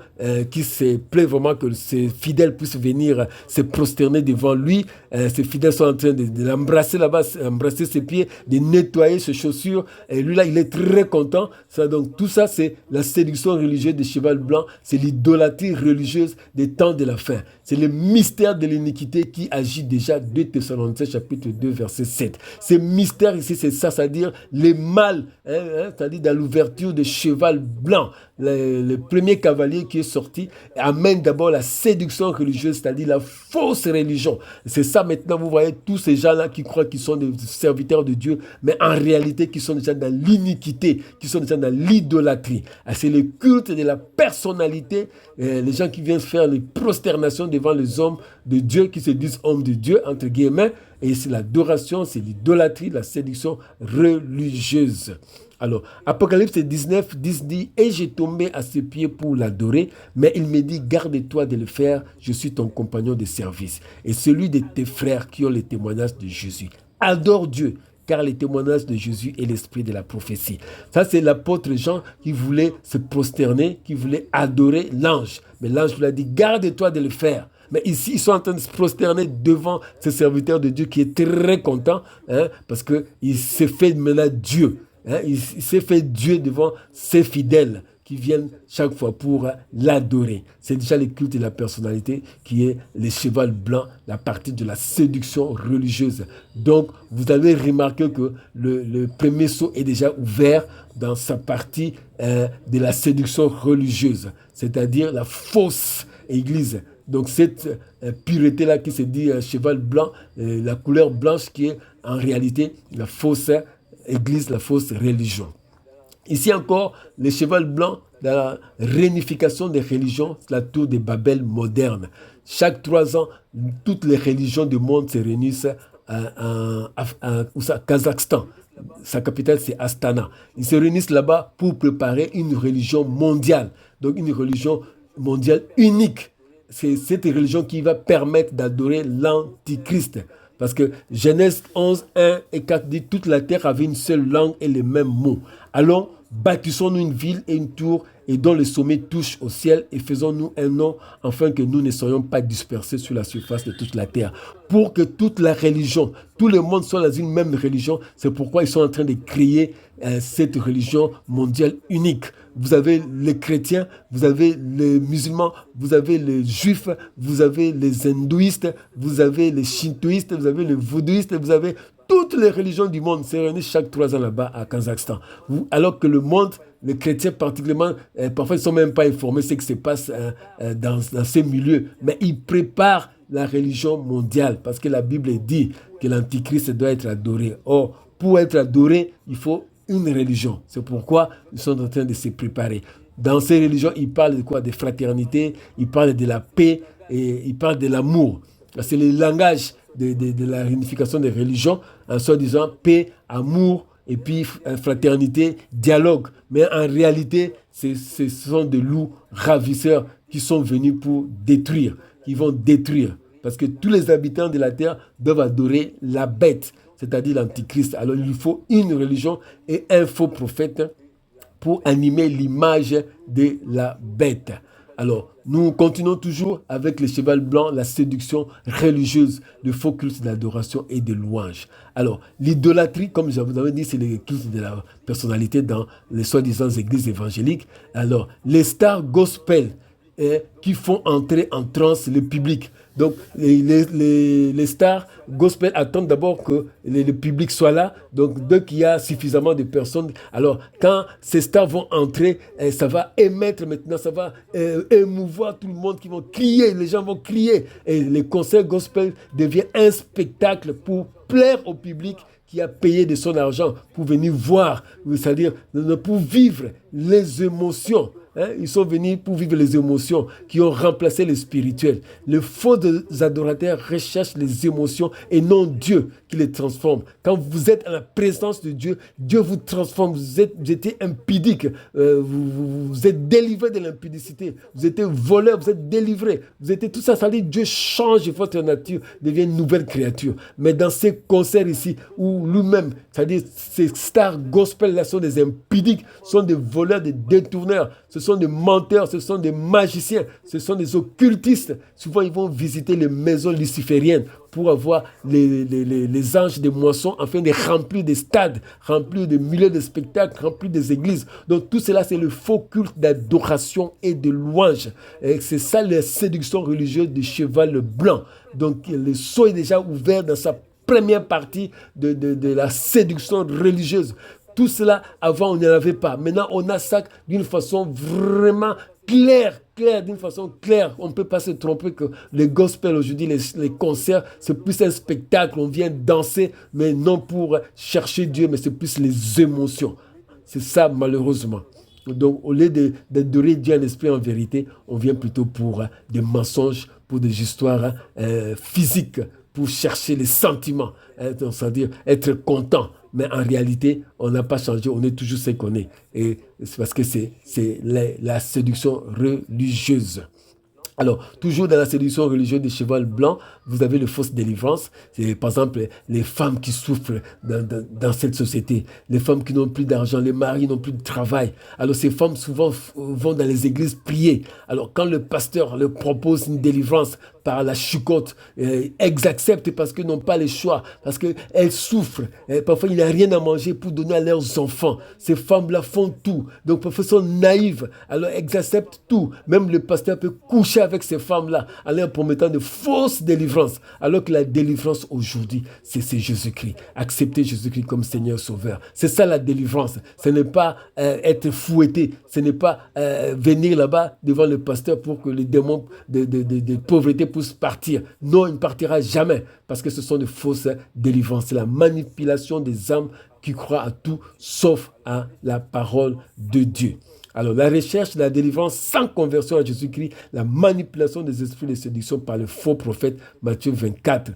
qui se plaît vraiment que ses fidèles puissent venir se prosterner devant lui. Ses fidèles sont en train de l'embrasser là-bas, embrasser ses pieds, de nettoyer ses chaussures. Et lui là, il est très content. Donc tout ça, c'est la séduction religieuse de Cheval Blanc. C'est l'idolâtrie religieuse des temps de la fin. C'est le mystère de l'iniquité qui agit déjà 2 Thessaloniciens chapitre 2 verset 7. Ce mystère ici, c'est ça, c'est-à-dire les mâles, c'est-à-dire dans l'ouverture de Cheval Blanc. Le premier cavalier qui est sorti amène d'abord la séduction religieuse, c'est-à-dire la fausse religion. C'est ça maintenant, vous voyez tous ces gens-là qui croient qu'ils sont des serviteurs de Dieu, mais en réalité qui sont déjà dans l'iniquité, qui sont déjà dans l'idolâtrie. C'est le culte de la personnalité, les gens qui viennent faire les prosternations devant les hommes de Dieu, qui se disent hommes de Dieu, entre guillemets, et c'est l'adoration, c'est l'idolâtrie, la séduction religieuse. Alors, Apocalypse 19, 10 dit, « Et j'ai tombé à ses pieds pour l'adorer, mais il me dit, garde-toi de le faire, je suis ton compagnon de service, et celui de tes frères qui ont les témoignages de Jésus. Adore Dieu, car les témoignages de Jésus est l'esprit de la prophétie. » Ça, c'est l'apôtre Jean qui voulait se prosterner, qui voulait adorer l'ange. Mais l'ange lui a dit, garde-toi de le faire. Mais ici, ils sont en train de se prosterner devant ce serviteur de Dieu qui est très content, hein, parce qu'il s'est fait maintenant Dieu. Hein, il s'est fait Dieu devant ses fidèles qui viennent chaque fois pour l'adorer. C'est déjà le culte de la personnalité qui est le cheval blanc, la partie de la séduction religieuse. Donc, vous avez remarqué que le premier saut est déjà ouvert dans sa partie de la séduction religieuse, c'est-à-dire la fausse église. Donc, cette pureté-là qui se dit cheval blanc, la couleur blanche qui est en réalité la fausse église, la fausse religion. Ici encore, le cheval blanc, la réunification des religions, la tour de Babel moderne. Chaque 3 ans, toutes les religions du monde se réunissent au Kazakhstan. Sa capitale, c'est Astana. Ils se réunissent là-bas pour préparer une religion mondiale. Donc une religion mondiale unique. C'est cette religion qui va permettre d'adorer l'Antichrist. Parce que Genèse 11, 1 et 4 dit toute la terre avait une seule langue et les mêmes mots. Allons, bâtissons-nous une ville et une tour et dont le sommet touche au ciel et faisons-nous un nom afin que nous ne soyons pas dispersés sur la surface de toute la terre. Pour que toute la religion, tout le monde soit dans une même religion, c'est pourquoi ils sont en train de créer cette religion mondiale unique. Vous avez les chrétiens, vous avez les musulmans, vous avez les juifs, vous avez les hindouistes, vous avez les shintoïstes, vous avez les vaudouistes, vous avez toutes les religions du monde se réunissent chaque 3 ans là-bas à Kazakhstan. Alors que le monde, les chrétiens particulièrement, parfois ils ne sont même pas informés de ce qui se passe dans ces milieux. Mais ils préparent la religion mondiale parce que la Bible dit que l'Antichrist doit être adoré. Or, pour être adoré, il faut une religion. C'est pourquoi ils sont en train de se préparer. Dans ces religions, ils parlent de quoi? De fraternité, ils parlent de la paix et ils parlent de l'amour. C'est le langage de la réunification des religions, en soi disant paix, amour, et puis fraternité, dialogue. Mais en réalité, ce sont des loups ravisseurs qui sont venus pour détruire, qui vont détruire. Parce que tous les habitants de la terre doivent adorer la bête, c'est-à-dire l'Antichrist. Alors il faut une religion et un faux prophète pour animer l'image de la bête. Alors, nous continuons toujours avec le cheval blanc, la séduction religieuse, le faux culte d'adoration et de louange. Alors, l'idolâtrie, comme je vous avais dit, c'est le culte de la personnalité dans les soi-disant églises évangéliques. Alors, les stars gospel qui font entrer en transe le public. Donc, les stars gospel attendent d'abord que le public soit là. Donc, dès qu'il y a suffisamment de personnes, alors quand ces stars vont entrer, ça va émettre maintenant, ça va émouvoir tout le monde qui vont crier, les gens vont crier. Et les concerts gospel deviennent un spectacle pour plaire au public qui a payé de son argent pour venir voir, c'est-à-dire pour vivre les émotions. Ils sont venus pour vivre les émotions qui ont remplacé le spirituel. Les faux adorateurs recherchent les émotions et non Dieu qui les transforme. Quand vous êtes en la présence de Dieu, Dieu vous transforme. Vous étiez impudique. Vous êtes délivré de l'impudicité. Vous étiez voleur, vous êtes délivré. Vous étiez tout ça. Ça veut dire Dieu change votre nature, devient une nouvelle créature. Mais dans ces concerts ici, où lui-même, c'est-à-dire ces stars gospel-là sont des impudiques, sont des voleurs, des détourneurs. Ce sont des menteurs, ce sont des magiciens, ce sont des occultistes. Souvent, ils vont visiter les maisons lucifériennes pour avoir les anges des moissons afin de remplir des stades, remplir des milliers de spectacles, remplir des églises. Donc tout cela, c'est le faux culte d'adoration et de louange. Et c'est ça la séduction religieuse du cheval blanc. Donc le saut est déjà ouvert dans sa première partie de la séduction religieuse. Tout cela, avant, on n'y avait pas. Maintenant, on a ça d'une façon vraiment claire, d'une façon claire. On ne peut pas se tromper que les gospels aujourd'hui, les concerts, c'est plus un spectacle. On vient danser, mais non pour chercher Dieu, mais c'est plus les émotions. C'est ça, malheureusement. Donc, au lieu d'adorer Dieu en esprit en vérité, on vient plutôt pour des mensonges, pour des histoires physiques, pour chercher les sentiments, c'est-à-dire être content. Mais en réalité, on n'a pas changé, on est toujours ce qu'on est. Et c'est parce que c'est la séduction religieuse. Alors, toujours dans la séduction religieuse des cheval blancs, vous avez le fausse délivrance. C'est par exemple les femmes qui souffrent dans cette société, les femmes qui n'ont plus d'argent, les maris n'ont plus de travail. Alors, ces femmes souvent vont dans les églises prier. Alors, quand le pasteur leur propose une délivrance par la chicotte, elles acceptent parce qu'elles n'ont pas le choix, parce qu'elles souffrent. Et parfois, il n'y a rien à manger pour donner à leurs enfants. Ces femmes-là font tout. Donc, parfois, elles sont naïves. Alors, elles acceptent tout. Même le pasteur peut coucher avec ces femmes-là en leur promettant de fausses délivrances. Alors que la délivrance aujourd'hui, c'est Jésus-Christ. Accepter Jésus-Christ comme Seigneur Sauveur. C'est ça la délivrance. Ce n'est pas être fouetté. Ce n'est pas venir là-bas devant le pasteur pour que les démons de pauvreté puissent partir. Non, il ne partira jamais parce que ce sont de fausses délivrances. C'est la manipulation des âmes qui croient à tout sauf à la parole de Dieu. Alors, la recherche de la délivrance sans conversion à Jésus-Christ, la manipulation des esprits de séduction par le faux prophète, Matthieu 24,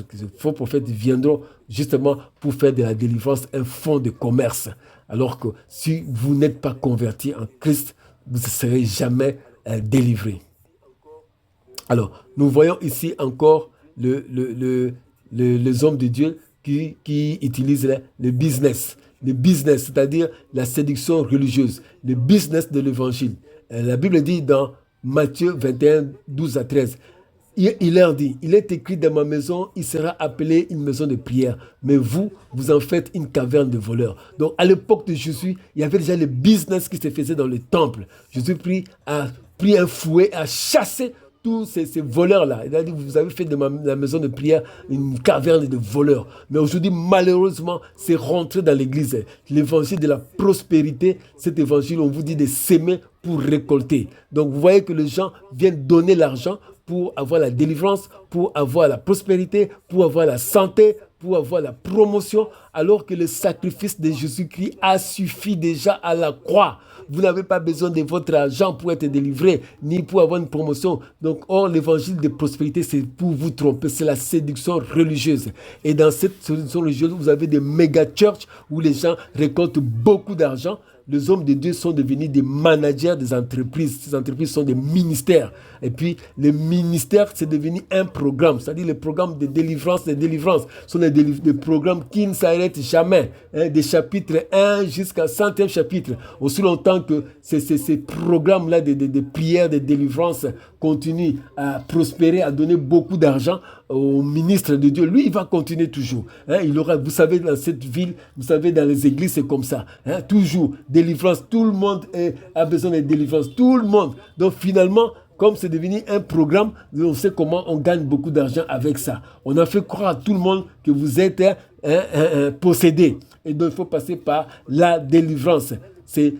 que ces faux prophètes viendront justement pour faire de la délivrance un fonds de commerce. Alors que si vous n'êtes pas converti en Christ, vous ne serez jamais délivré. Alors, nous voyons ici encore les hommes de Dieu qui utilisent le business. Le business, c'est-à-dire la séduction religieuse, le business de l'évangile. La Bible dit dans Matthieu 21, 12 à 13, il leur dit, il est écrit dans ma maison, il sera appelé une maison de prière. Mais vous, vous en faites une caverne de voleurs. Donc à l'époque de Jésus, il y avait déjà le business qui se faisait dans le temple. Jésus a pris un fouet, a chassé tous ces voleurs-là. Il a dit, vous avez fait de la maison de prière une caverne de voleurs. Mais aujourd'hui, malheureusement, c'est rentré dans l'église. L'évangile de la prospérité, cet évangile, on vous dit de s'aimer pour récolter. Donc, vous voyez que les gens viennent donner l'argent pour avoir la délivrance, pour avoir la prospérité, pour avoir la santé, pour avoir la promotion, alors que le sacrifice de Jésus-Christ a suffi déjà à la croix. Vous n'avez pas besoin de votre argent pour être délivré, ni pour avoir une promotion. Donc, or, l'évangile de prospérité, c'est pour vous tromper. C'est la séduction religieuse. Et dans cette séduction religieuse, vous avez des méga-churches où les gens récoltent beaucoup d'argent. Les hommes de Dieu sont devenus des managers des entreprises. Ces entreprises sont des ministères. Et puis, les ministères, c'est devenu un programme. C'est-à-dire les programmes de délivrance, sont des programmes qui ne s'arrêtent jamais. Des chapitres 1 jusqu'à 100e chapitre. Aussi longtemps que ces programmes-là de prière, de délivrance continuent à prospérer, à donner beaucoup d'argent au ministre de Dieu, lui, il va continuer toujours. Vous savez, dans cette ville, vous savez, dans les églises, c'est comme ça. Toujours, délivrance, tout le monde a besoin de délivrance, tout le monde. Donc finalement, comme c'est devenu un programme, on sait comment on gagne beaucoup d'argent avec ça. On a fait croire à tout le monde que vous êtes possédé. Et donc, il faut passer par la délivrance. C'est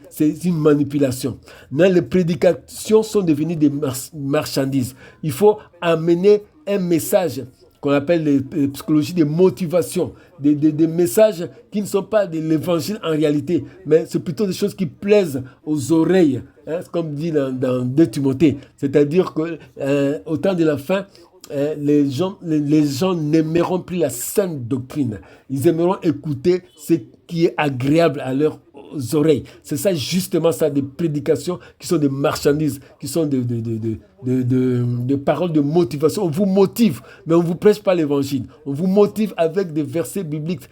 une manipulation. Mais les prédications sont devenues des marchandises. Il faut amener un message qu'on appelle les psychologies de motivation, des messages qui ne sont pas de l'évangile en réalité, mais c'est plutôt des choses qui plaisent aux oreilles, comme dit dans 2 Timothée. C'est-à-dire qu'au temps de la fin, les gens n'aimeront plus la saine doctrine. Ils aimeront écouter ce qui est agréable à leur oreilles. C'est ça justement ça, des prédications qui sont des marchandises, qui sont de paroles de motivation. On vous motive, mais on ne vous prêche pas l'évangile. On vous motive avec des versets bibliques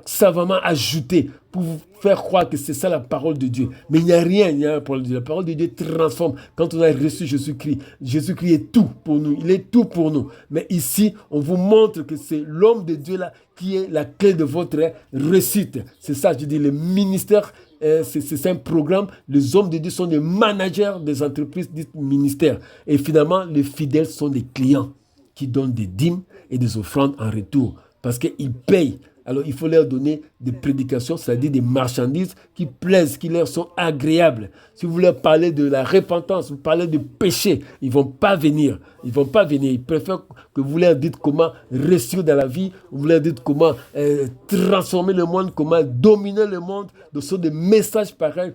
savamment ajoutés pour vous faire croire que c'est ça la parole de Dieu. Mais il n'y a rien, il y a la parole de Dieu. La parole de Dieu transforme. Quand on a reçu Jésus-Christ, Jésus-Christ est tout pour nous. Il est tout pour nous. Mais ici, on vous montre que c'est l'homme de Dieu là qui est la clé de votre réussite. C'est ça, je dis, le ministère, c'est un programme. Les hommes de Dieu sont des managers des entreprises dites ministères. Et finalement, les fidèles sont des clients qui donnent des dîmes et des offrandes en retour parce qu'ils payent. Alors, il faut leur donner des prédications, c'est-à-dire des marchandises qui plaisent, qui leur sont agréables. Si vous leur parlez de la repentance, vous parlez du péché, ils ne vont pas venir. Ils ne vont pas venir. Ils préfèrent que vous leur dites comment réussir dans la vie, vous leur dites comment transformer le monde, comment dominer le monde. Ce sont des messages pareils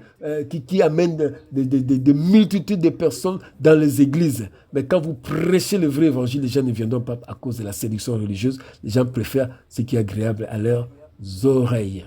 qui amènent des multitudes de personnes dans les églises. Mais quand vous prêchez le vrai évangile, les gens ne viendront pas à cause de la séduction religieuse. Les gens préfèrent ce qui est agréable à leurs oreilles.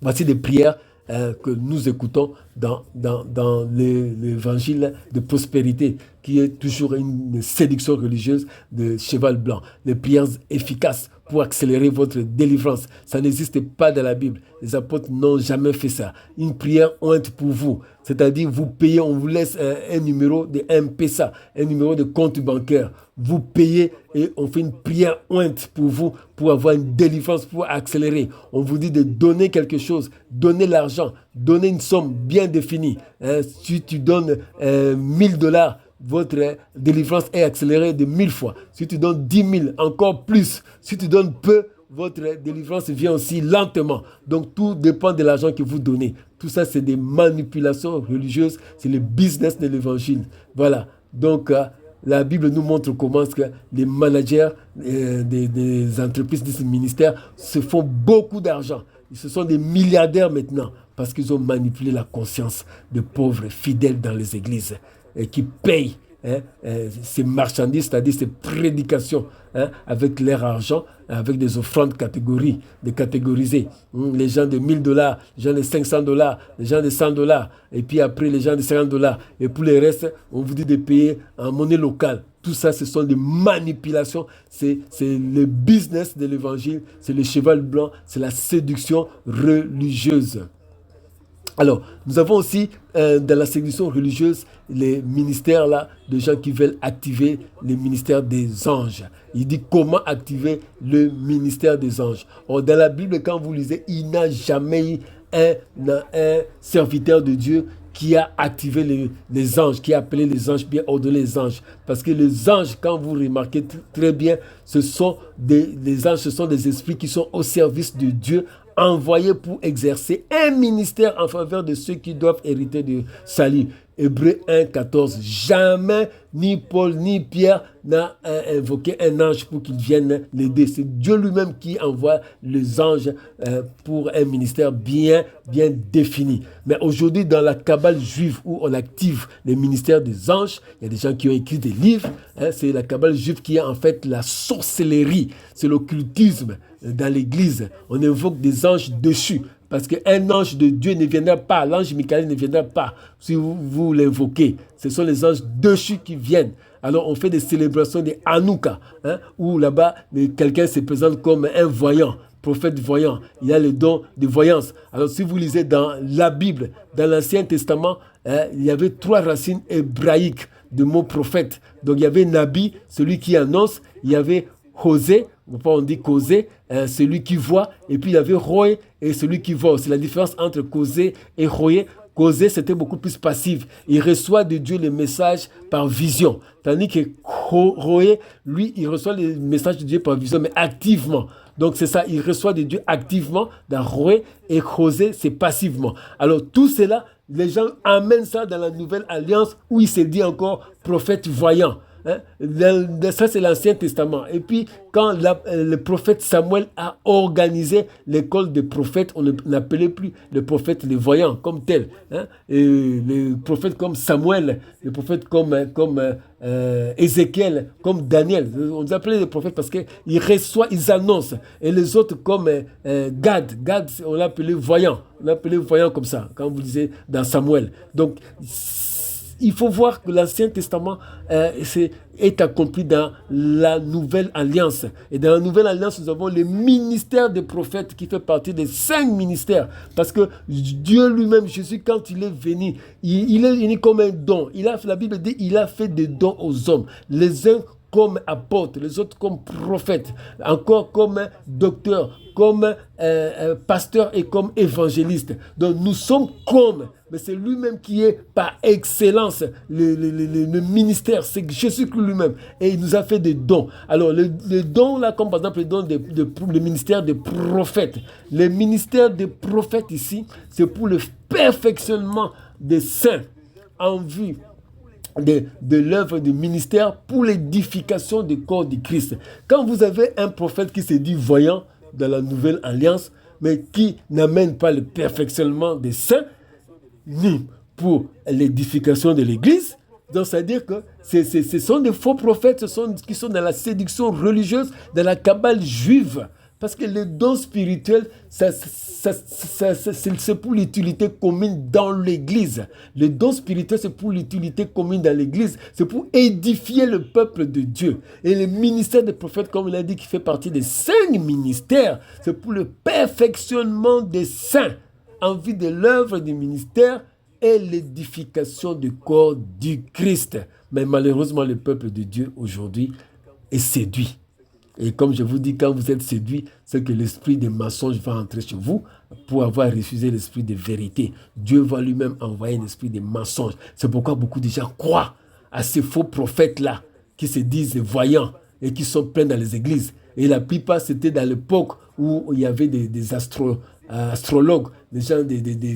Voici des prières que nous écoutons dans l'évangile de prospérité, qui est toujours une séduction religieuse de cheval blanc. Les prières efficaces pour accélérer votre délivrance. Ça n'existe pas dans la Bible. Les apôtres n'ont jamais fait ça. Une prière ointe pour vous. C'est-à-dire, vous payez, on vous laisse un numéro de M-Pesa, un numéro de compte bancaire. Vous payez et on fait une prière ointe pour vous, pour avoir une délivrance, pour accélérer. On vous dit de donner quelque chose, donner l'argent, donner une somme bien définie. Si tu donnes $1000, votre délivrance est accélérée de 1000 fois. Si tu donnes 10 000, encore plus. Si tu donnes peu, votre délivrance vient aussi lentement. Donc, tout dépend de l'argent que vous donnez. Tout ça, c'est des manipulations religieuses. C'est le business de l'évangile. Voilà. Donc, la Bible nous montre comment que les managers des entreprises, de ce ministère, se font beaucoup d'argent. Ce sont des milliardaires maintenant parce qu'ils ont manipulé la conscience de pauvres fidèles dans les églises et qui payent ces marchandises, c'est-à-dire ces prédications avec leur argent, avec des offrandes décatégorisées. Les gens de $1000, les gens de $500, les gens de $100, et puis après les gens de $50. Et pour les restes, on vous dit de payer en monnaie locale. Tout ça, ce sont des manipulations. C'est le business de l'évangile, c'est le cheval blanc, c'est la séduction religieuse. Alors, nous avons aussi dans la séduction religieuse les ministères là, de gens qui veulent activer le ministère des anges. Il dit comment activer le ministère des anges. Or, dans la Bible, quand vous lisez, il n'y a jamais eu un serviteur de Dieu qui a activé les anges, qui a appelé les anges, bien ordonné les anges. Parce que les anges, quand vous remarquez très bien, les anges, ce sont des esprits qui sont au service de Dieu, envoyés pour exercer un ministère en faveur de ceux qui doivent hériter du salut. Hébreux 1, 14. Jamais ni Paul ni Pierre n'a invoqué un ange pour qu'il vienne l'aider. C'est Dieu lui-même qui envoie les anges pour un ministère bien défini. Mais aujourd'hui, dans la Kabbale juive où on active les ministères des anges, il y a des gens qui ont écrit des livres. C'est la Kabbale juive qui est en fait la sorcellerie. C'est l'occultisme dans l'église. On invoque des anges déchus. Parce qu'un ange de Dieu ne viendra pas, l'ange Michael ne viendra pas si vous l'invoquez. Ce sont les anges déchus qui viennent. Alors on fait des célébrations de Hanouka, où là-bas, quelqu'un se présente comme un voyant, prophète voyant. Il a le don de voyance. Alors si vous lisez dans la Bible, dans l'Ancien Testament, il y avait 3 racines hébraïques de mot prophète. Donc il y avait Nabi, celui qui annonce, il y avait José, on dit causé, celui qui voit, et puis il y avait Roé et celui qui voit. C'est la différence entre causer et Roé. Causer, c'était beaucoup plus passif. Il reçoit de Dieu les messages par vision. Tandis que Roé, lui, il reçoit les messages de Dieu par vision, mais activement. Donc c'est ça, il reçoit de Dieu activement dans Roé, et Causer, c'est passivement. Alors tout cela, les gens amènent ça dans la nouvelle alliance où il se dit encore prophète voyant. Ça, c'est l'Ancien Testament. Et puis, quand le prophète Samuel a organisé l'école des prophètes, on n'appelait plus les prophètes les voyants comme tels. Et les prophètes comme Samuel, les prophètes comme Ézéchiel, comme Daniel. On les appelait les prophètes parce qu'ils reçoivent, ils annoncent. Et les autres comme Gad, on l'appelait voyant. On l'appelait voyant comme ça, quand vous lisez dans Samuel. Donc, il faut voir que l'Ancien Testament est accompli dans la Nouvelle Alliance. Et dans la Nouvelle Alliance, nous avons le ministère des prophètes qui fait partie des 5 ministères. Parce que Dieu lui-même, Jésus, quand il est venu, il est venu comme un don. La Bible dit qu'il a fait des dons aux hommes. Les uns comme apôtres, les autres comme prophètes, encore comme docteurs, comme pasteurs et comme évangélistes. Donc nous sommes comme, mais c'est lui-même qui est par excellence le ministère, c'est Jésus lui-même. Et il nous a fait des dons. Alors les dons là, comme par exemple les dons le ministère des prophètes. Le ministère des prophètes ici, c'est pour le perfectionnement des saints en vue de l'œuvre du ministère pour l'édification du corps du Christ. Quand vous avez un prophète qui se dit voyant dans la nouvelle alliance, mais qui n'amène pas le perfectionnement des saints, ni pour l'édification de l'Église, donc c'est-à-dire que ce sont des faux prophètes, qui sont dans la séduction religieuse, dans la Kabbale juive. Parce que le don spirituel, c'est pour l'utilité commune dans l'Église. Le don spirituel, c'est pour l'utilité commune dans l'Église. C'est pour édifier le peuple de Dieu. Et le ministère des prophètes, comme il a dit, qui fait partie des 5 ministères, c'est pour le perfectionnement des saints en vue de l'œuvre du ministère et l'édification du corps du Christ. Mais malheureusement, le peuple de Dieu aujourd'hui est séduit. Et comme je vous dis, quand vous êtes séduit, c'est que l'esprit des mensonges va entrer chez vous pour avoir refusé l'esprit de vérité. Dieu va lui-même envoyer un esprit de mensonges. C'est pourquoi beaucoup de gens croient à ces faux prophètes-là qui se disent voyants et qui sont pleins dans les églises. Et la plupart, c'était dans l'époque où il y avait des astrologues, des gens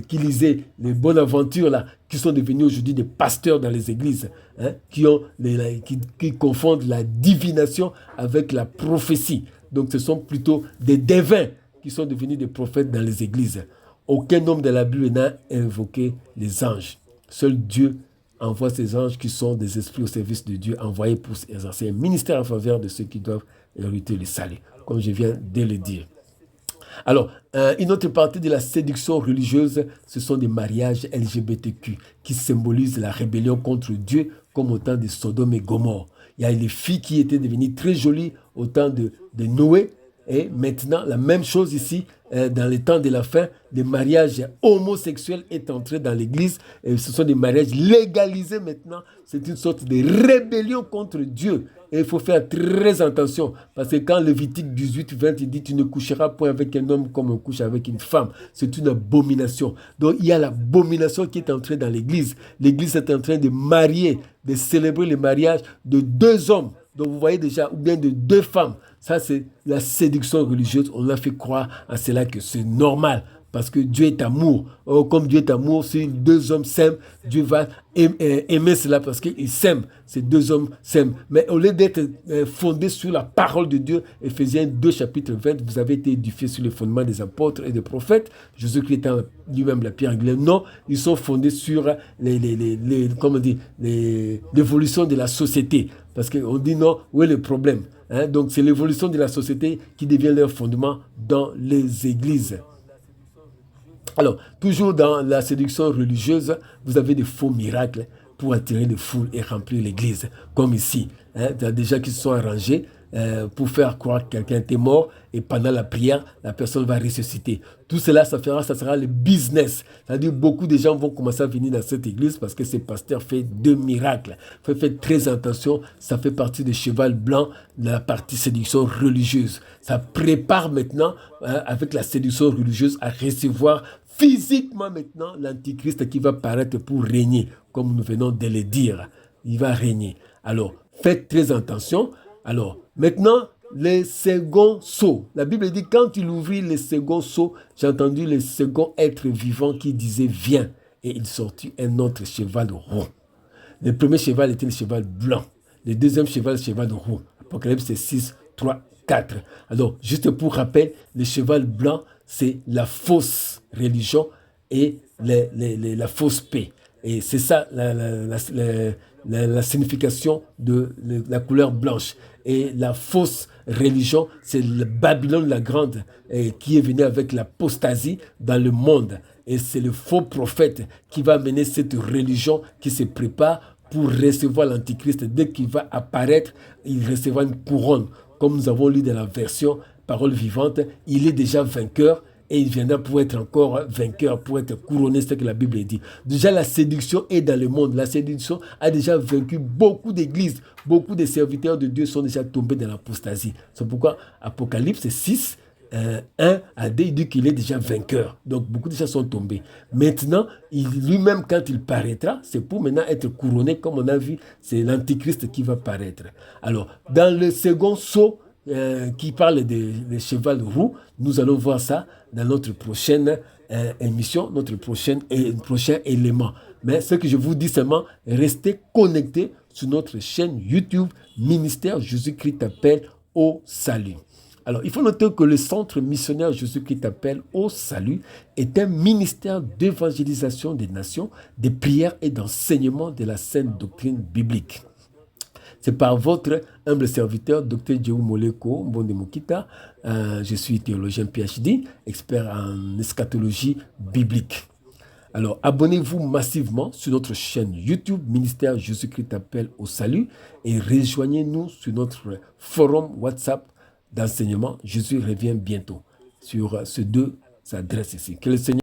qui lisaient les bonnes aventures là, qui sont devenus aujourd'hui des pasteurs dans les églises, hein, qui confondent la divination avec la prophétie. Donc ce sont plutôt des devins qui sont devenus des prophètes dans les églises. Aucun homme de la Bible n'a invoqué les anges. Seul Dieu envoie ces anges qui sont des esprits au service de Dieu, envoyés pour exercer un ministère en faveur de ceux qui doivent hériter le salut, comme je viens de le dire. Alors, une autre partie de la séduction religieuse, ce sont des mariages LGBTQ qui symbolisent la rébellion contre Dieu comme au temps de Sodome et Gomorrhe. Il y a les filles qui étaient devenues très jolies au temps de Noé. Et maintenant, la même chose ici, dans les temps de la fin, les mariages homosexuels est entré dans l'église. Et ce sont des mariages légalisés maintenant. C'est une sorte de rébellion contre Dieu. Et il faut faire très attention. Parce que quand Lévitique 18, 20, il dit « Tu ne coucheras point avec un homme comme on couche avec une femme ». C'est une abomination. Donc il y a l'abomination qui est entrée dans l'église. L'église est en train de marier, de célébrer le mariage de 2 hommes. Donc vous voyez déjà, ou bien de 2 femmes. Ça, c'est la séduction religieuse. On a fait croire à cela que c'est normal. Parce que Dieu est amour. Or, comme Dieu est amour, si 2 hommes s'aiment, Dieu va aimer cela parce qu'ils s'aiment. Ces 2 hommes s'aiment. Mais au lieu d'être fondé sur la parole de Dieu, Ephésiens 2, chapitre 20, vous avez été édifiés sur les fondements des apôtres et des prophètes. Jésus-Christ étant lui-même la pierre angulaire. Non, ils sont fondés sur l'évolution de la société. Parce qu'on dit non, où est le problème, hein? Donc c'est l'évolution de la société qui devient leur fondement dans les églises. Alors, toujours dans la séduction religieuse, vous avez des faux miracles pour attirer les foules et remplir l'église. Comme ici, hein, il y a des gens qui se sont arrangés pour faire croire que quelqu'un était mort et pendant la prière, la personne va ressusciter. Tout cela, ça sera le business. C'est-à-dire beaucoup de gens vont commencer à venir dans cette église parce que ce pasteur fait 2 miracles. Faites très attention, ça fait partie du cheval blanc de la partie séduction religieuse. Ça prépare maintenant, avec la séduction religieuse, à recevoir physiquement maintenant l'antichrist qui va paraître pour régner, comme nous venons de le dire. Il va régner. Alors, faites très attention. Alors, maintenant, les seconds sceaux. La Bible dit, quand il ouvrit les seconds sceaux, j'ai entendu le second être vivant qui disait, viens. Et il sortit un autre cheval rond. Le premier cheval était le cheval blanc. Le deuxième cheval, le cheval roux. Apocalypse 6, 3, 4. Alors, juste pour rappel, le cheval blanc, c'est la fausse religion et la fausse paix. Et c'est ça la signification de la couleur blanche. Et la fausse religion, c'est le Babylone la Grande qui est venu avec l'apostasie dans le monde. Et c'est le faux prophète qui va mener cette religion qui se prépare pour recevoir l'Antichrist. Dès qu'il va apparaître, il recevra une couronne. Comme nous avons lu dans la version Parole vivante, il est déjà vainqueur. Et il viendra pour être encore vainqueur, pour être couronné, c'est ce que la Bible dit. Déjà, la séduction est dans le monde. La séduction a déjà vaincu beaucoup d'églises. Beaucoup de serviteurs de Dieu sont déjà tombés dans l'apostasie. C'est pourquoi Apocalypse 6, 1 à 2, il dit qu'il est déjà vainqueur. Donc, beaucoup de gens sont tombés. Maintenant, lui-même, quand il paraîtra, c'est pour maintenant être couronné, comme on a vu, c'est l'Antichrist qui va paraître. Alors, dans le second sceau, qui parle de cheval roux, nous allons voir ça dans notre prochaine émission, notre prochain élément. Mais ce que je vous dis seulement, restez connectés sur notre chaîne YouTube, Ministère Jésus-Christ t'appelle au salut. Alors, il faut noter que le Centre missionnaire Jésus-Christ t'appelle au salut est un ministère d'évangélisation des nations, de prière et d'enseignement de la sainte doctrine biblique. C'est par votre humble serviteur, Dr. Djeou Moleko Mbondemokita. Je suis théologien PhD, expert en eschatologie biblique. Alors, abonnez-vous massivement sur notre chaîne YouTube, Ministère Jésus-Christ appelle au salut, et rejoignez-nous sur notre forum WhatsApp d'enseignement. Jésus revient bientôt sur ces deux adresses ici. Que le Seigneur